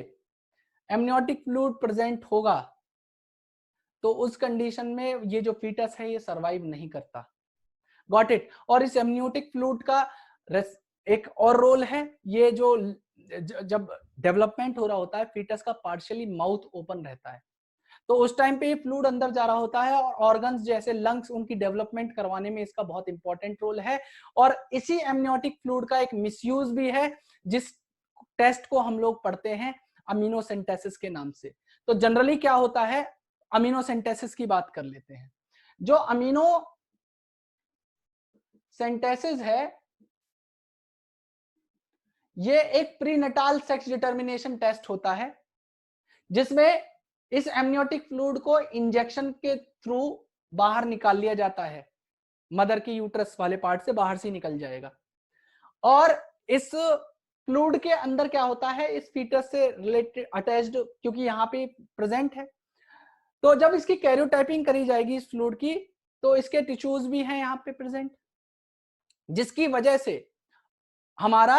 एमनियोटिक फ्लूइड प्रेजेंट होगा तो उस कंडीशन में ये जो फीटस है ये सरवाइव नहीं करता। Got it. और इस एमनियोटिक फ्लूइड का एक और रोल है, ये जो जब डेवलपमेंट हो रहा होता है फीटस का पार्शियली माउथ ओपन रहता है, तो उस टाइम पे ये फ्लूइड अंदर जा रहा होता है और ऑर्गन्स जैसे लंग्स उनकी डेवलपमेंट करवाने में इसका बहुत इंपॉर्टेंट रोल है। और इसी एमनियोटिक फ्लूइड का एक मिसयूज भी है जिस टेस्ट को हम लोग पढ़ते हैं अमीनोसेंटेसिस के नाम से। तो जनरली क्या होता है, अमीनोसेंटेसिस की बात कर लेते हैं। जो अमीनो सेंटेसिस है ये एक प्रीनेटाल सेक्स डिटर्मिनेशन टेस्ट होता है जिसमें इस एमनियोटिक फ्लूइड को इंजेक्शन के थ्रू बाहर निकाल लिया जाता है, मदर की यूट्रस वाले पार्ट से बाहर से निकल जाएगा। और इस फ्लूइड के अंदर क्या होता है, इस फीटस से रिलेटेड अटैच्ड क्योंकि यहाँ पे प्रेजेंट है, तो जब इसकी कैरियोटाइपिंग करी जाएगी इस फ्लूइड की तो इसके टिश्यूज भी हैं यहाँ पे प्रेजेंट, जिसकी वजह से हमारा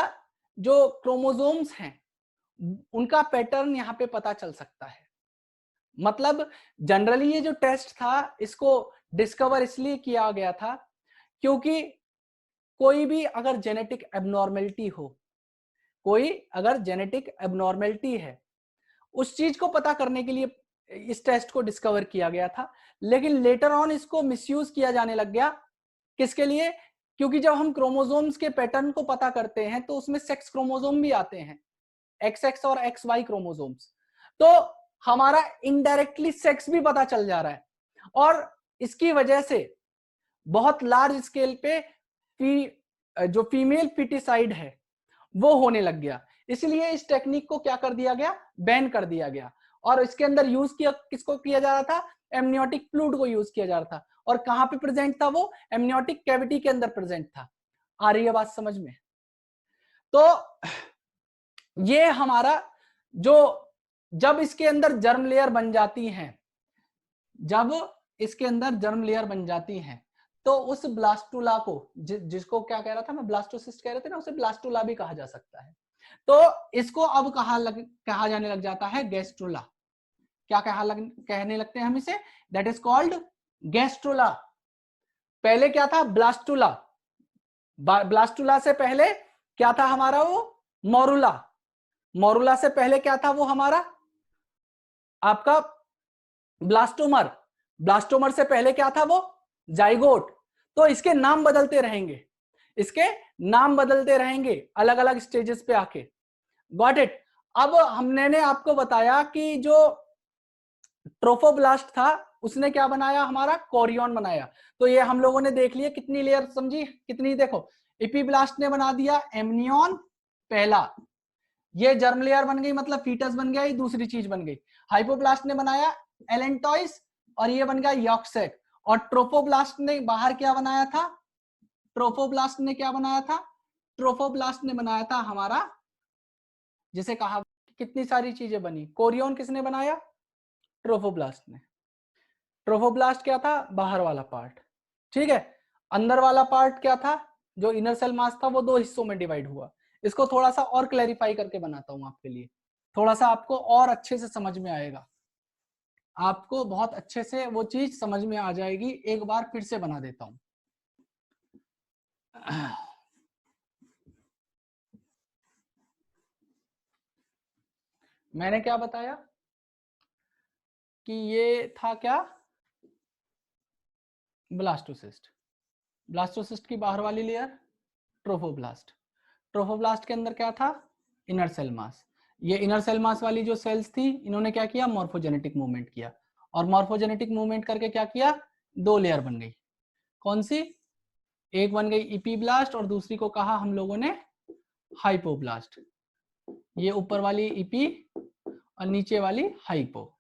जो क्रोमोसोम्स हैं उनका पैटर्न यहाँ पे पता चल सकता है। मतलब जनरली ये जो टेस्ट था इसको डिस्कवर इसलिए किया गया था क्योंकि कोई भी अगर जेनेटिक एबनॉर्मेलिटी हो, कोई अगर जेनेटिक एबनॉर्मेलिटी है, उस चीज को पता करने के लिए इस टेस्ट को डिस्कवर किया गया था। लेकिन लेटर ऑन इसको मिसयूज किया जाने लग गया, किसके लिए, क्योंकि जब हम क्रोमोसोम्स के पैटर्न को पता करते हैं तो उसमें सेक्स क्रोमोसोम भी आते हैं, XX और XY क्रोमोसोम्स, तो हमारा इनडायरेक्टली सेक्स भी पता चल जा रहा है और इसकी वजह से बहुत लार्ज स्केल पे जो फीमेल फिटिसाइड है वो होने लग गया। इसलिए इस टेक्निक को क्या कर दिया गया, बैन कर दिया गया। और इसके अंदर यूज किया किसको किया जा रहा था, एमनियोटिक फ्लूइड को यूज किया जा रहा था। और कहां पे प्रेजेंट था वो, एमनियोटिक कैविटी के अंदर प्रेजेंट था। आ रही है बात समझ में। तो ये हमारा जो जब इसके अंदर जर्म लेयर बन जाती हैं, जब इसके अंदर जर्म लेयर बन जाती हैं तो उस ब्लास्टुला को जिसको क्या कह रहा था मैं, ब्लास्टोसिस्ट कह रहे थे ना, उसे ब्लास्टुला भी कहा जा सकता है। तो इसको अब कहा जाने लग जाता है गैस्ट्रुला। क्या कहने लगते हैं हम इसे, दैट इज कॉल्ड गैस्ट्रुला। पहले क्या था, ब्लास्टुला। ब्लास्टुला से पहले क्या था हमारा, वो मोरुला। मोरुला से पहले क्या था वो हमारा आपका ब्लास्टोमर। ब्लास्टोमर से पहले क्या था वो जाइगोट। तो इसके नाम बदलते रहेंगे, इसके नाम बदलते रहेंगे अलग अलग स्टेजेस पे आके। Got it. अब हमने आपको बताया कि जो ट्रोफोब्लास्ट था उसने क्या बनाया, हमारा कोरियन बनाया। तो ये हम लोगों ने देख लिया कितनी लेयर समझी, कितनी, देखो इपीब्लास्ट ने बना दिया एमनियन पहला, ये जर्म लेयर बन गई, मतलब फीटस बन गया, ये दूसरी चीज बन गई। हाइपोब्लास्ट ने बनाया एलेंटॉइस और ये बन गया यॉक्सेक। और ट्रोफोब्लास्ट ने बाहर क्या बनाया था, ट्रोफोब्लास्ट ने क्या बनाया था, ट्रोफोब्लास्ट ने बनाया था हमारा, जिसे कहा कितनी सारी चीजें बनी। कोरियन किसने बनाया, ट्रोफोब्लास्ट ने। ट्रोफोब्लास्ट क्या था, बाहर वाला पार्ट, ठीक है। अंदर वाला पार्ट क्या था, जो इनर सेल मास था, वो दो हिस्सों में डिवाइड हुआ। इसको थोड़ा सा और क्लैरिफाई करके बनाता हूं आपके लिए, थोड़ा सा आपको और अच्छे से समझ में आएगा, आपको बहुत अच्छे से वो चीज समझ में आ जाएगी। एक बार फिर से बना देता हूं। मैंने क्या बताया कि ये था क्या, ब्लास्टोसिस्ट। ब्लास्टोसिस्ट की बाहर वाली लेयर ट्रोफोब्लास्ट। ट्रोफोब्लास्ट के अंदर क्या था? Inner cell mass. ये इनर सेल मास वाली जो सेल्स थी, इन्होंने क्या किया? मॉर्फोजेनेटिक मूवमेंट किया, और मॉर्फोजेनेटिक मूवमेंट करके क्या किया? दो लेयर बन गई। कौन सी? एक बन गई इपीब्लास्ट और दूसरी को कहा हम लोगों ने हाइपोब्लास्ट। ये ऊपर वाली इपी और नीचे वाली हाइपो।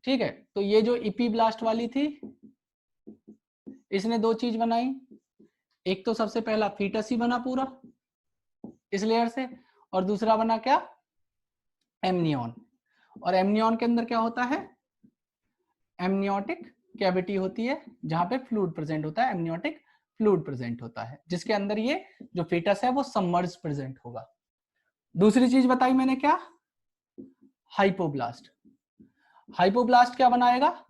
ठीक है, तो ये जो इपीब्लास्ट वाली थी, इसने दो चीज बनाई। एक तो सबसे पहला फीटस ही बना पूरा इस लेयर से, और दूसरा बना क्या? एमनियन। और एमनियन के अंदर क्या होता है? एमनियोटिक कैविटी होती है, जहां पे फ्लूइड प्रेजेंट होता है, एमनियोटिक फ्लूइड प्रेजेंट होता है, जिसके अंदर ये जो फीटस है वो सबमर्ज प्रेजेंट होगा। दूसरी चीज बताई मैंने क्या? हाइपोब्लास्ट। हाइपोब्लास्ट क्या बनाएगा?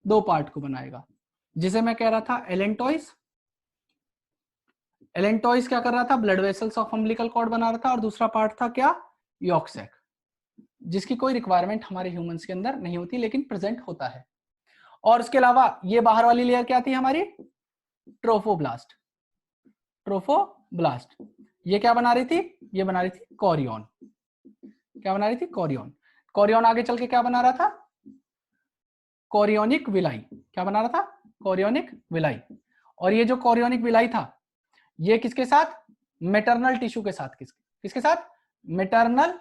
दो पार्ट को बनाएगा, जिसे मैं कह रहा था एलेंटॉइस। एलेंटॉइस क्या कर रहा था? Blood vessels of umbilical cord बना रहा था, और दूसरा पार्ट था क्या? यॉक सैक, जिसकी कोई रिक्वायरमेंट हमारे ह्यूमंस के अंदर नहीं होती, लेकिन प्रेजेंट होता है। और इसके अलावा ये बाहर वाली लेयर क्या थी हमारी? ट्रोफोब्लास्ट। ट्रोफोब्लास्ट ये क्या बना रही थी? ये बना रही थी कोरियन। क्या बना रही थी? कोरियन। कोरियन आगे चल के क्या बना रहा था? Chorionic villi. क्या बना रहा था? Chorionic villi. और ये जो कोरियोनिक विलाई था, ये किसके साथ? मेटरनल टिश्यू के साथ। किसके साथ? मेटरनल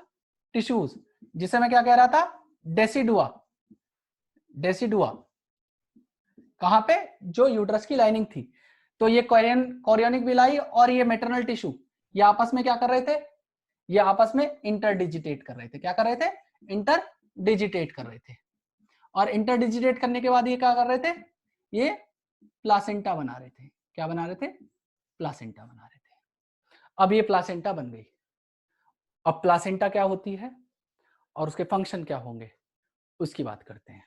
टिश्यूज, जिसे मैं क्या कह रहा था? डेसिडुआ। डेसिडुआ कहां पे? जो यूट्रस की लाइनिंग थी। तो ये कोरियोनिक विलाई और ये मेटरनल टिश्यू, ये आपस में क्या कर रहे थे? ये आपस में इंटरडिजिटेट कर रहे थे। क्या कर रहे थे? इंटरडिजिटेट कर रहे थे। और इंटरडिजिटेट करने के बाद ये क्या कर रहे थे? ये प्लासेंटा बना रहे थे। क्या बना रहे थे? प्लासेंटा बना रहे थे। अब ये प्लासेंटा बन गई। अब प्लासेंटा क्या होती है और उसके फंक्शन क्या होंगे, उसकी बात करते हैं।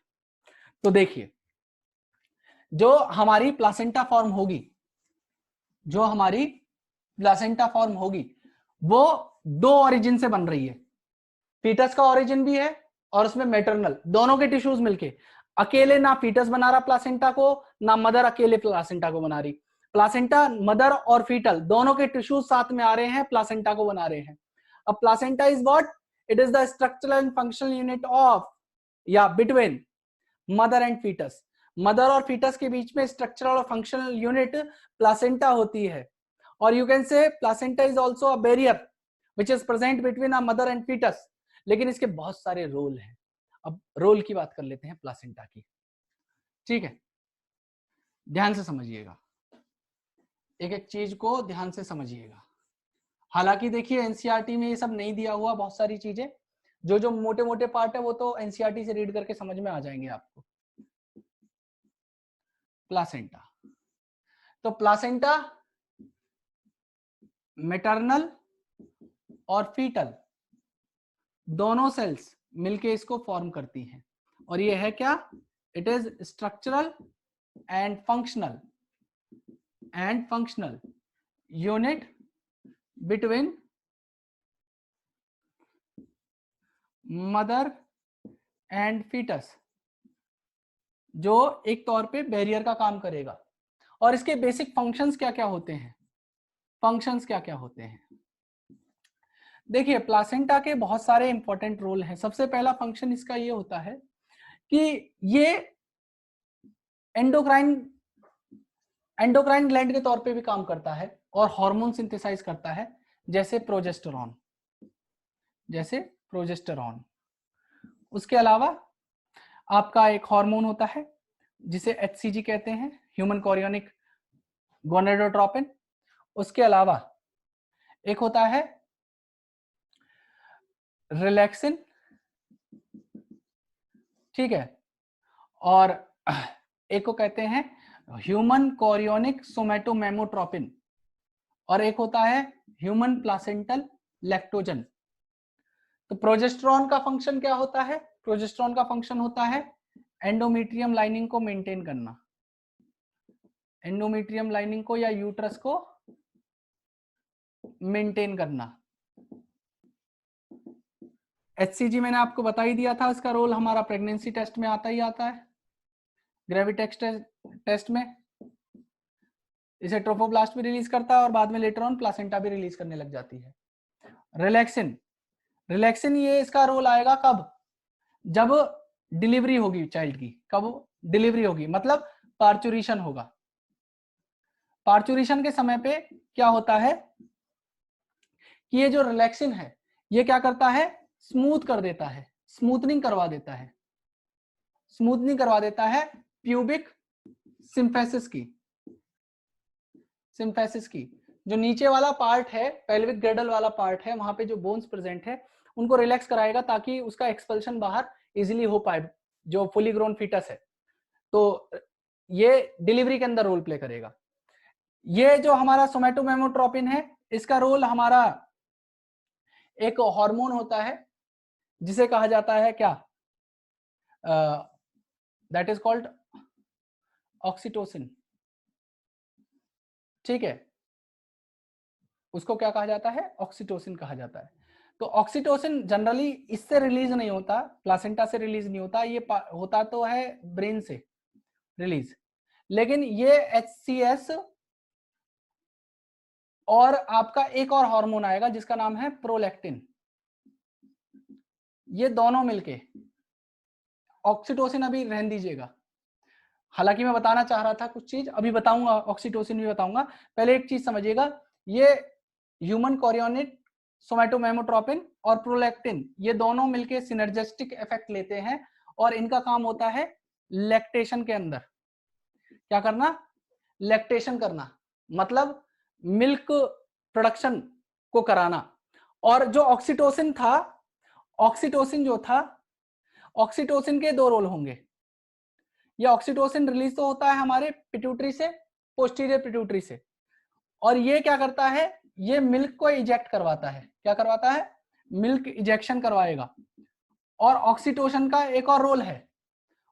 तो देखिए, जो हमारी प्लासेंटा फॉर्म होगी, जो हमारी प्लासेंटा फॉर्म होगी, वो दो ओरिजिन से बन रही है। फीटस का ओरिजिन भी है और उसमें मैटरनल, दोनों के टिश्यूज मिलके। अकेले ना फीटस बना रहा प्लासेंटा को, ना मदर अकेले प्लासेंटा को बना रही। प्लासेंटा, मदर और फीटल दोनों के टिश्यूज साथ में आ रहे हैं, प्लासेंटा को बना रहे हैं। अब placenta is what? It is the structural and functional unit of या between mother and foetus. Mother और फीटस के बीच में स्ट्रक्चरल और फंक्शनल यूनिट प्लासेंटा होती है। और you can say placenta is also a barrier which is present between a mother and foetus. लेकिन इसके बहुत सारे रोल हैं। अब रोल की बात कर लेते हैं प्लासेंटा की। ठीक है, ध्यान से समझिएगा, एक एक चीज को ध्यान से समझिएगा। हालांकि देखिए एनसीईआरटी में ये सब नहीं दिया हुआ, बहुत सारी चीजें जो जो मोटे मोटे पार्ट है वो तो एनसीईआरटी से रीड करके समझ में आ जाएंगे आपको। प्लासेंटा, तो प्लासेंटा मैटरनल और फीटल दोनों सेल्स मिलके इसको फॉर्म करती हैं। और ये है क्या? It is structural and functional unit between mother and foetus, जो एक तौर पे बैरियर का काम करेगा। और इसके बेसिक फंक्शंस क्या क्या होते हैं? फंक्शंस क्या क्या होते हैं? देखिए, प्लासेंटा के बहुत सारे इंपॉर्टेंट रोल हैं। सबसे पहला फंक्शन इसका ये होता है कि ये एंडोक्राइन ग्लैंड के तौर पे भी काम करता है और हार्मोन सिंथेसाइज करता है, जैसे प्रोजेस्टेरॉन। उसके अलावा आपका एक हार्मोन होता है जिसे HCG कहते हैं, ह्यूमन कोरियोनिक गोनेडोट्रोपिन। उसके अलावा एक होता है रिलैक्सिन, ठीक है, और एक को कहते हैं ह्यूमन कोरियोनिक सोमैटोमेमोट्रोपिन, और एक होता है ह्यूमन प्लासेंटल लैक्टोजन। तो प्रोजेस्टेरॉन का फंक्शन क्या होता है? प्रोजेस्टेरॉन का फंक्शन होता है एंडोमेट्रियम लाइनिंग को मेंटेन करना, एंडोमेट्रियम लाइनिंग को या यूट्रस को मेंटेन करना। HCG मैंने आपको बता ही दिया था, इसका रोल हमारा प्रेगनेंसी टेस्ट में आता ही आता है। ग्रेविटेक्स टेस्ट में इसे ट्रोफोब्लास्ट भी रिलीज करता है और बाद में लेटर ऑन प्लासेंटा भी रिलीज करने लग जाती है। रिलैक्सिन, रिलैक्सिन ये इसका रोल आएगा कब, जब डिलीवरी होगी चाइल्ड की, कब डिलीवरी होगी मतलब पार्चुरेशन होगा। पार्चुरेशन के समय पे क्या होता है कि ये जो रिलैक्सिन है ये क्या करता है, स्मूथ कर देता है, स्मूथनिंग करवा देता है, स्मूथनिंग करवा देता है प्यूबिक सिम्फेसिस की, सिम्फेसिस की जो नीचे वाला पार्ट है, पेल्विक ग्रेडल वाला पार्ट है, वहां पे जो बोन्स प्रेजेंट है उनको रिलैक्स कराएगा ताकि उसका एक्सपल्शन बाहर इजीली हो पाए, जो फुली ग्रोन फीटस है। तो ये डिलीवरी के अंदर रोल प्ले करेगा। ये जो हमारा सोमेटोमेमोट्रोपिन है इसका रोल हमारा एक हार्मोन होता है जिसे कहा जाता है क्या, दैट इज कॉल्ड ऑक्सीटोसिन। ठीक है, उसको क्या कहा जाता है, ऑक्सीटोसिन कहा जाता है। तो ऑक्सीटोसिन जनरली इससे रिलीज नहीं होता, प्लासेंटा से रिलीज नहीं होता, ये होता तो है ब्रेन से रिलीज, लेकिन ये HCS और आपका एक और हार्मोन आएगा जिसका नाम है प्रोलैक्टिन, ये दोनों मिलके, ऑक्सीटोसिन अभी रहने दीजिएगा, हालांकि मैं बताना चाह रहा था कुछ चीज, अभी बताऊंगा, ऑक्सीटोसिन भी बताऊंगा। पहले एक चीज समझिएगा, ये ह्यूमन कोरियोनिक, सोमेटोमेमोट्रोपिन और प्रोलैक्टिन ये दोनों मिलके सिनर्जिस्टिक इफेक्ट लेते हैं और इनका काम होता है लैक्टेशन के अंदर क्या करना, लैक्टेशन करना, मतलब मिल्क प्रोडक्शन को कराना। और जो ऑक्सीटोसिन था, ऑक्सीटोसिन जो था, ऑक्सीटोसिन के दो रोल होंगे, ये ऑक्सीटोसिन रिलीज तो होता है हमारे पिट्यूटरी से, पोस्टीरियर पिट्यूटरी से, और ये क्या करता है, ये मिल्क को इजेक्ट करवाता है, क्या करवाता है, मिल्क इजेक्शन करवाएगा। और ऑक्सीटोसिन का एक और रोल है,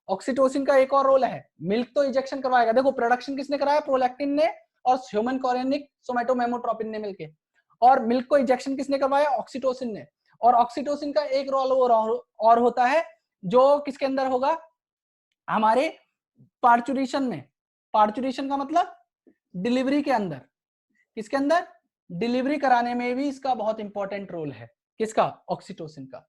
ऑक्सीटोसिन का एक और रोल है, मिल्क तो इजेक्शन करवाएगा, देखो प्रोडक्शन किसने कराया, प्रोलैक्टिन ने और ह्यूमन कोरियोनिक सोमेटोमेमोट्रोपिन ने मिलके, और मिल्क को इजेक्शन किसने करवाया, ऑक्सीटोसिन ने। और ऑक्सीटोसिन का एक रोल और होता है जो किसके अंदर होगा, हमारे पार्चुरेशन में, पार्चुरेशन का मतलब डिलीवरी के अंदर, किसके अंदर, डिलीवरी कराने में भी इसका बहुत इंपॉर्टेंट रोल है, किसका, ऑक्सीटोसिन का।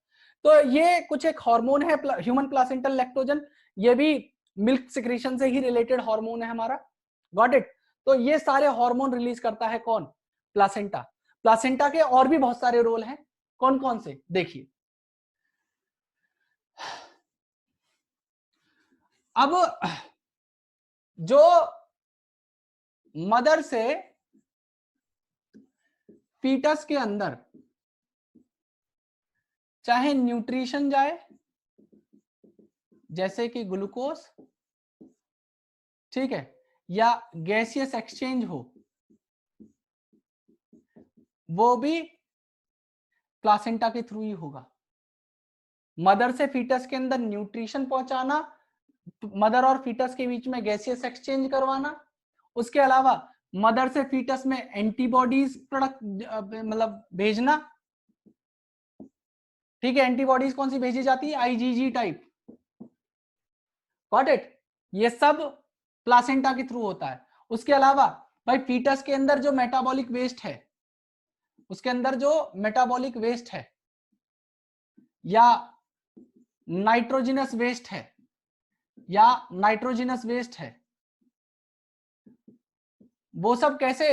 तो ये कुछ एक हार्मोन है ह्यूमन प्लासेंटल लैक्टोजन, ये भी मिल्क सिक्रीशन से ही रिलेटेड हार्मोन है हमारा, गॉट इट। तो ये सारे हार्मोन रिलीज करता है कौन, प्लासेंटा। प्लासेंटा के और भी बहुत सारे रोल हैं, कौन कौन से देखिए। अब जो मदर से फीटस के अंदर चाहे न्यूट्रिशन जाए जैसे कि ग्लूकोज, ठीक है, या गैसियस एक्सचेंज हो, वो भी प्लासेंटा के थ्रू ही होगा। मदर से फीटस के अंदर न्यूट्रिशन पहुंचाना, मदर और फीटस के बीच में गैसियस एक्सचेंज करवाना, उसके अलावा मदर से फीटस में एंटीबॉडीज प्रोडक्ट मतलब भेजना, ठीक है, एंटीबॉडीज कौन सी भेजी जाती है, IgG टाइप, गॉट इट, ये सब प्लासेंटा के थ्रू होता है। उसके अलावा भाई फीटस के अंदर जो मेटाबॉलिक वेस्ट है, उसके अंदर जो मेटाबॉलिक वेस्ट है या नाइट्रोजिनस वेस्ट है, या नाइट्रोजिनस वेस्ट है, वो सब कैसे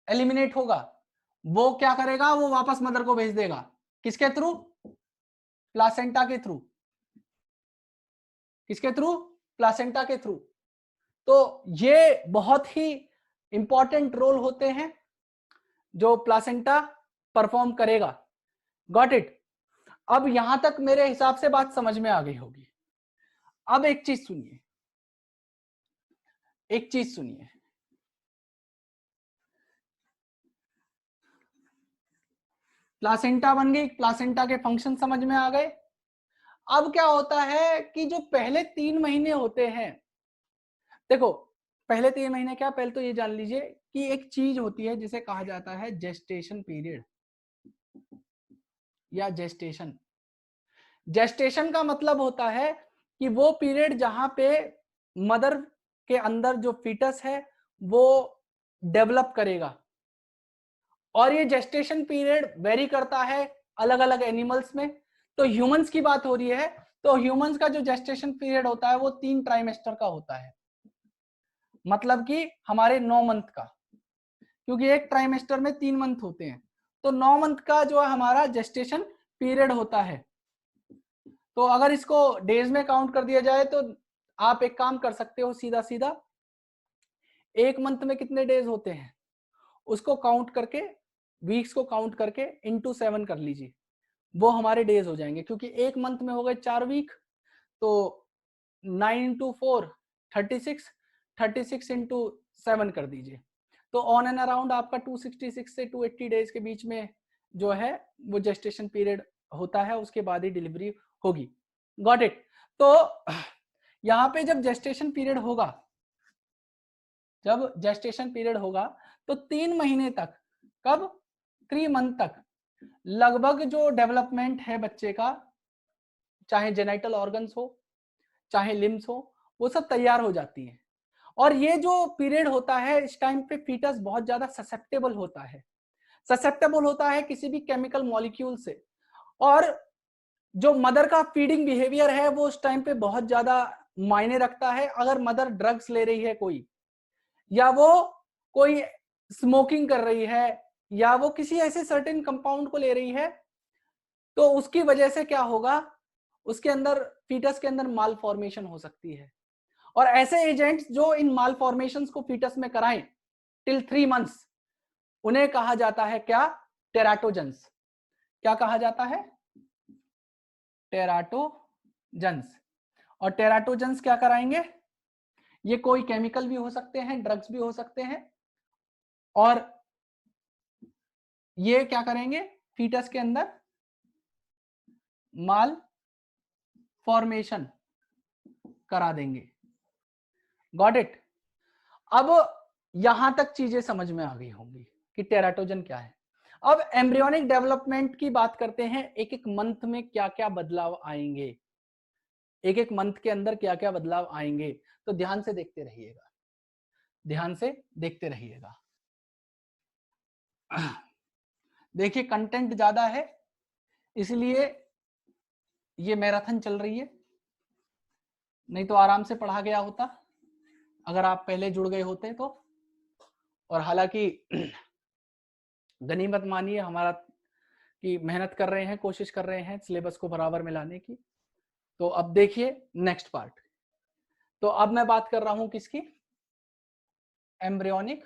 एलिमिनेट होगा, वो क्या करेगा, वो वापस मदर को भेज देगा, किसके थ्रू, प्लासेंटा के थ्रू, किसके थ्रू, प्लासेंटा के थ्रू। तो ये बहुत ही इंपॉर्टेंट रोल होते हैं जो प्लासेंटा परफॉर्म करेगा, गॉट इट। अब यहां तक मेरे हिसाब से बात समझ में आ गई होगी। अब एक चीज सुनिए, एक चीज सुनिए, प्लासेंटा बन गई, प्लासेंटा के फंक्शन समझ में आ गए। अब क्या होता है कि जो पहले 3 महीने होते हैं, देखो पहले 3 महीने क्या, पहले तो ये जान लीजिए कि एक चीज होती है जिसे कहा जाता है जेस्टेशन पीरियड या जेस्टेशन। जेस्टेशन का मतलब होता है कि वो पीरियड जहां पे मदर के अंदर जो फीटस है वो डेवलप करेगा। और ये जेस्टेशन पीरियड वेरी करता है अलग अलग एनिमल्स में। तो ह्यूमंस की बात हो रही है, तो ह्यूमंस का जो जेस्टेशन पीरियड होता है वो 3 ट्राइमेस्टर का होता है, मतलब कि हमारे 9 मंथ का, क्योंकि एक ट्राइमेस्टर में 3 मंथ होते हैं। तो 9 मंथ का जो है हमारा जेस्टेशन पीरियड होता है। तो अगर इसको डेज में काउंट कर दिया जाए तो आप एक काम कर सकते हो, सीधा सीधा एक मंथ में कितने डेज होते हैं उसको काउंट करके, वीक्स को काउंट करके इंटू 7 कर लीजिए, वो हमारे डेज हो जाएंगे। क्योंकि एक मंथ में हो गए 4 वीक, तो 9 इंटू 4 36, 36 इंटू 7 कर दीजिए। तो ऑन एंड अराउंड आपका 266 से 280 डेज के बीच में जो है वो जेस्टेशन पीरियड होता है, उसके बाद ही डिलीवरी होगी। Got it. तो यहाँ पे जब जेस्टेशन पीरियड होगा, जब जेस्टेशन पीरियड होगा तो 3 महीने तक, कब 3 मंथ तक लगभग जो डेवलपमेंट है बच्चे का, चाहे जेनाइटल ऑर्गन्स हो चाहे लिम्स हो, वो सब तैयार हो जाती है। और ये जो पीरियड होता है इस टाइम पे फीटस बहुत ज्यादा ससेप्टेबल होता है, ससेप्टेबल होता है किसी भी केमिकल मॉलिक्यूल से। और जो मदर का फीडिंग बिहेवियर है वो उस टाइम पे बहुत ज्यादा मायने रखता है। अगर मदर ड्रग्स ले रही है कोई, या वो कोई स्मोकिंग कर रही है, या वो किसी ऐसे सर्टेन कंपाउंड को ले रही है, तो उसकी वजह से क्या होगा, उसके अंदर फीटस के अंदर माल फॉर्मेशन हो सकती है। और ऐसे एजेंट्स जो इन माल फॉर्मेशंस को फीटस में कराएं टिल 3 मंथ्स, उन्हें कहा जाता है क्या, टेराटोजेंस। क्या कहा जाता है, टेराटोजेंस। और टेराटोजेंस क्या कराएंगे, ये कोई केमिकल भी हो सकते हैं, ड्रग्स भी हो सकते हैं, और ये क्या करेंगे, फीटस के अंदर माल फॉर्मेशन करा देंगे। Got it. अब यहां तक चीजें समझ में आ गई होंगी कि टेराटोजन क्या है। अब एम्ब्रियोनिक डेवलपमेंट की बात करते हैं, एक एक मंथ में क्या क्या बदलाव आएंगे, एक एक मंथ के अंदर क्या क्या बदलाव आएंगे। तो ध्यान से देखते रहिएगा, ध्यान से देखते रहिएगा। देखिए कंटेंट ज्यादा है इसलिए ये मैराथन चल रही है, नहीं तो आराम से पढ़ा गया होता अगर आप पहले जुड़ गए होते तो। और हालांकि गनीमत मानिए हमारा कि मेहनत कर रहे हैं, कोशिश कर रहे हैं सिलेबस को बराबर में लाने की। तो अब देखिए नेक्स्ट पार्ट। तो अब मैं बात कर रहा हूं किसकी, एम्ब्रियोनिक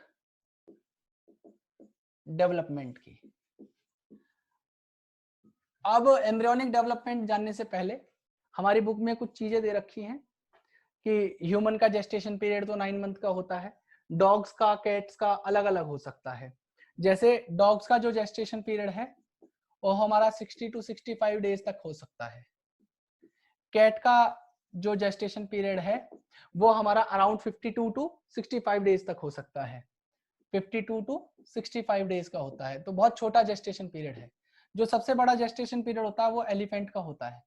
डेवलपमेंट की। अब एम्ब्रियोनिक डेवलपमेंट जानने से पहले हमारी बुक में कुछ चीजें दे रखी हैं कि ह्यूमन का जेस्टेशन पीरियड तो 9 मंथ का होता है, डॉग्स का कैट्स का अलग अलग हो सकता है। जैसे डॉग्स का जो जेस्टेशन पीरियड है वो हमारा 60 टू 65 डेज तक हो सकता है। कैट का जो जेस्टेशन पीरियड है वो हमारा अराउंड 52 टू 65 डेज तक हो सकता है, 52 टू 65 डेज का होता है। तो बहुत छोटा जेस्टेशन पीरियड है। जो सबसे बड़ा जेस्टेशन पीरियड होता है वो एलिफेंट का होता है।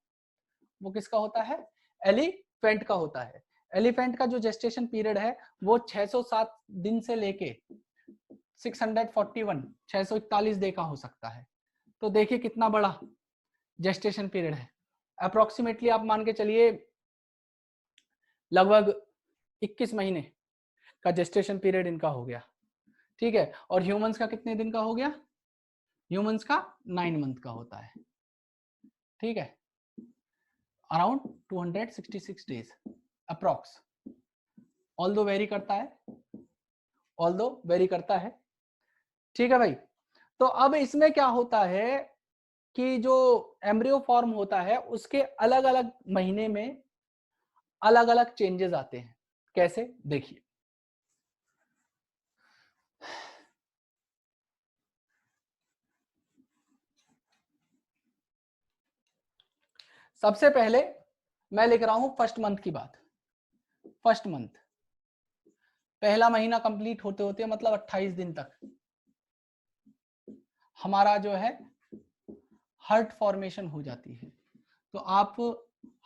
वो किसका होता है, एलिफेंट का होता है। एलिफेंट का जो जेस्टेशन पीरियड है वो 607 दिन से लेके 641 डे का हो सकता है। तो देखिए कितना बड़ा जेस्टेशन पीरियड है। अप्रोक्सीमेटली आप मान के चलिए लगभग 21 महीने का जेस्टेशन पीरियड इनका हो गया, ठीक है। और ह्यूमंस का कितने दिन का हो गया, ह्यूमंस का 9 मंथ का होता है, ठीक है, around 266 days approx. Although very करता है, ऑल्दो वेरी करता है, ठीक है भाई। तो अब इसमें क्या होता है कि जो एम्ब्रियो फॉर्म होता है उसके अलग अलग महीने में अलग अलग चेंजेस आते हैं। कैसे, देखिए सबसे पहले मैं लिख रहा हूं फर्स्ट मंथ की बात। फर्स्ट मंथ, पहला महीना कंप्लीट होते होते मतलब 28 दिन तक हमारा जो है हर्ट फॉर्मेशन हो जाती है। तो आप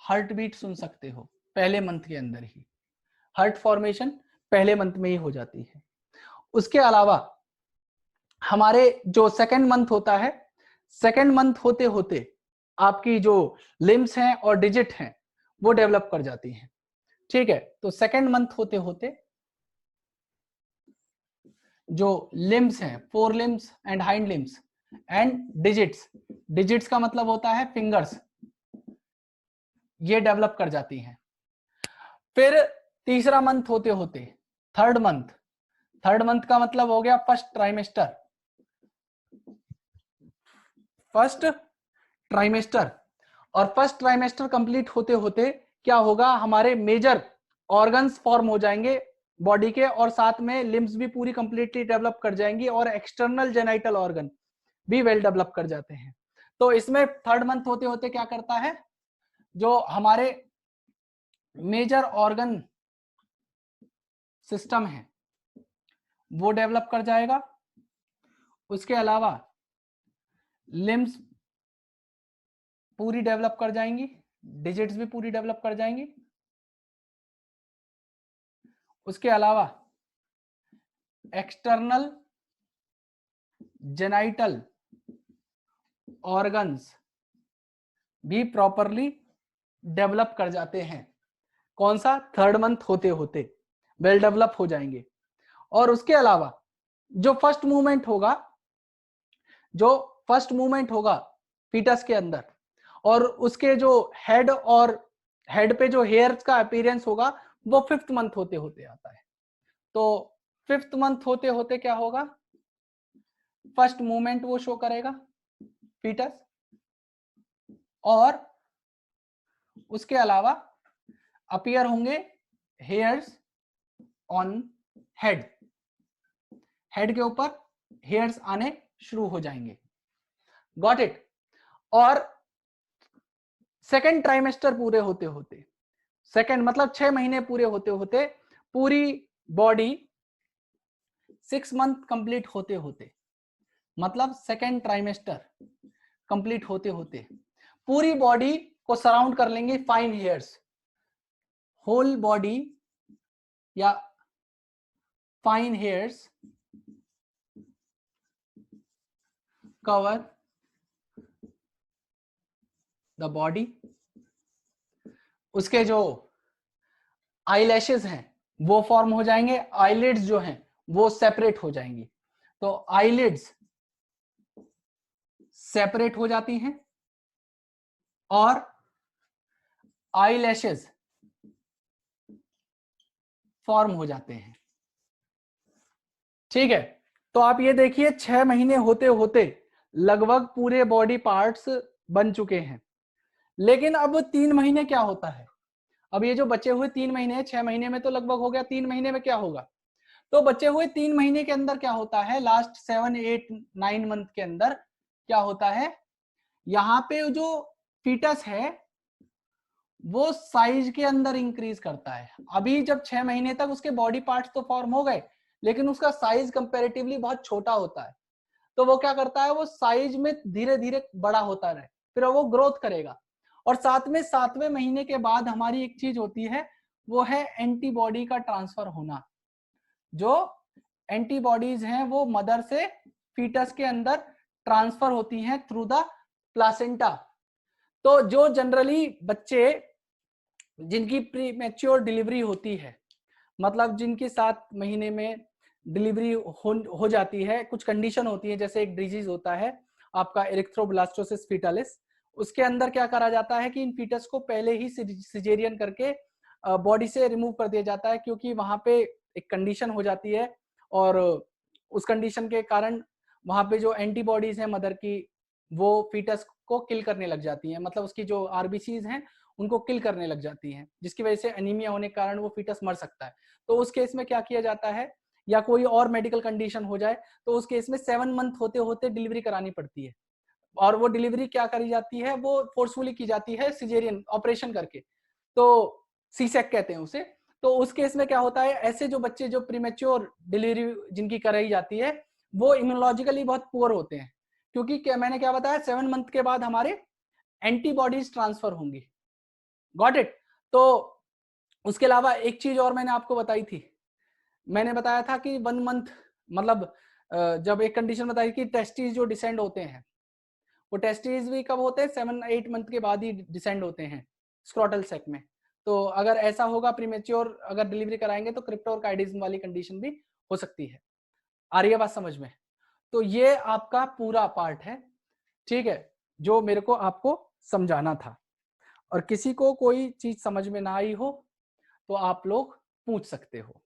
हार्ट बीट सुन सकते हो पहले मंथ के अंदर ही, हार्ट फॉर्मेशन पहले मंथ में ही हो जाती है। उसके अलावा हमारे जो सेकेंड मंथ होता है, सेकेंड मंथ होते होते आपकी जो लिम्स हैं और डिजिट हैं वो डेवलप कर जाती हैं, ठीक है। तो सेकेंड मंथ होते होते जो लिम्स हैं, four limbs and hind limbs and digits, digits का मतलब होता है फिंगर्स, ये डेवलप कर जाती हैं। फिर तीसरा मंथ होते होते थर्ड मंथ, थर्ड मंथ का मतलब हो गया फर्स्ट ट्राइमेस्टर, फर्स्ट ट्राइमेस्टर। और फर्स्ट ट्राइमेस्टर कंप्लीट होते होते क्या होगा, हमारे मेजर ऑर्गन्स फॉर्म हो जाएंगे बॉडी के, और साथ में लिम्स भी पूरी कंप्लीटली डेवलप कर जाएंगी, और एक्सटर्नल जेनाइटल ऑर्गन भी वेल डेवलप कर जाते हैं। तो इसमें थर्ड मंथ होते होते क्या करता है, जो हमारे मेजर ऑर्गन सिस्टम है वो डेवलप कर जाएगा। उसके अलावा लिम्स पूरी डेवलप कर जाएंगी, डिजिट्स भी पूरी डेवलप कर जाएंगी। उसके अलावा एक्सटर्नल जेनाइटल ऑर्गन्स भी प्रॉपरली डेवलप कर जाते हैं। कौन सा, थर्ड मंथ होते होते वेल डेवलप हो जाएंगे। और उसके अलावा जो फर्स्ट मूवमेंट होगा, जो फर्स्ट मूवमेंट होगा फीटस के अंदर, और उसके जो हेड और हेड पे जो हेयर्स का अपीयरेंस होगा वो फिफ्थ मंथ होते होते आता है। तो फिफ्थ मंथ होते होते क्या होगा, फर्स्ट मूवमेंट वो शो करेगा फीटस, और उसके अलावा अपीयर होंगे हेयर्स ऑन हेड, हेड के ऊपर हेयर्स आने शुरू हो जाएंगे। Got it. और सेकेंड ट्राइमेस्टर पूरे होते होते, सेकेंड मतलब 6 महीने पूरे होते होते, पूरी बॉडी 6 मंथ कंप्लीट होते होते, मतलब सेकेंड ट्राइमेस्टर कंप्लीट होते होते पूरी बॉडी को सराउंड कर लेंगे फाइन हेयर्स, होल बॉडी या fine hairs cover the body. उसके जो आईलैशेस हैं वो फॉर्म हो जाएंगे, आईलिड्स जो हैं वो सेपरेट हो जाएंगी। तो आईलिड्स सेपरेट हो जाती हैं और आईलैशेस फॉर्म हो जाते हैं, ठीक है। तो आप ये देखिए 6 महीने होते होते लगभग पूरे बॉडी पार्ट्स बन चुके हैं। लेकिन अब 3 महीने क्या होता है, अब ये जो बचे हुए 3 महीने, 6 महीने में तो लगभग हो गया, 3 महीने में क्या होगा, तो बचे हुए 3 महीने के अंदर क्या होता है, लास्ट 7, 8, 9 मंथ के अंदर क्या होता है, यहाँ पे जो फीटस है वो साइज के अंदर इंक्रीज करता है। अभी जब 6 महीने तक उसके बॉडी पार्ट्स तो फॉर्म हो गए, लेकिन उसका साइज कंपैरेटिवली बहुत छोटा होता है। तो वो क्या करता है, वो साइज में धीरे धीरे बड़ा होता रहे, फिर वो ग्रोथ करेगा। और साथ में 7वें महीने के बाद हमारी एक चीज होती है, वो है एंटीबॉडी का ट्रांसफर होना। जो एंटीबॉडीज हैं वो मदर से फीटस के अंदर ट्रांसफर होती हैं थ्रू द प्लासेंटा। तो जो जनरली बच्चे जिनकी प्रीमैच्योर डिलीवरी होती है, मतलब जिनकी 7 महीने में डिलीवरी हो जाती है, कुछ कंडीशन होती है, जैसे एक डिजीज होता है आपका एरिथ्रोब्लास्टोसिस फीटालिस, उसके अंदर क्या करा जाता है कि इन फीटस को पहले ही सिजेरियन करके बॉडी से रिमूव कर दिया जाता है, क्योंकि वहां पे एक कंडीशन हो जाती है, और उस कंडीशन के कारण वहां पे जो एंटीबॉडीज है मदर की वो फीटस को किल करने लग जाती है, मतलब उसकी जो आरबीसीज हैं उनको किल करने लग जाती हैं, जिसकी वजह से एनीमिया होने के कारण वो फीटस मर सकता है। तो उस केस में क्या किया जाता है, या कोई और मेडिकल कंडीशन हो जाए तो उस केस में 7 मंथ होते होते डिलीवरी करानी पड़ती है। और वो डिलीवरी क्या करी जाती है, वो फोर्सफुली की जाती है सिजेरियन ऑपरेशन करके, तो सीसेक कहते हैं उसे। तो उस केस में क्या होता है, ऐसे जो बच्चे जो प्रीमेच्योर डिलीवरी जिनकी कराई जाती है वो इम्यूनोलॉजिकली बहुत पुअर होते हैं, क्योंकि मैंने क्या बताया, 7 मंथ के बाद हमारे एंटीबॉडीज ट्रांसफर होंगी, गॉट इट। तो उसके अलावा एक चीज और मैंने आपको बताई थी, मैंने बताया था कि 1 मंथ मतलब जब एक कंडीशन बताई कि टेस्टिस जो डिसेंड होते हैं, वो टेस्टिस भी कब होते हैं, 7-8 मंथ के बाद ही डिसेंड होते हैं स्क्रॉटल सेक में। तो अगर ऐसा होगा प्रीमेच्योर अगर डिलीवरी कराएंगे तो क्रिप्टोर्काइडिज्म वाली कंडीशन भी हो सकती है। आ रही है बात समझ में? तो ये आपका पूरा पार्ट है, ठीक है, जो मेरे को आपको समझाना था। और किसी को कोई चीज समझ में ना आई हो तो आप लोग पूछ सकते हो।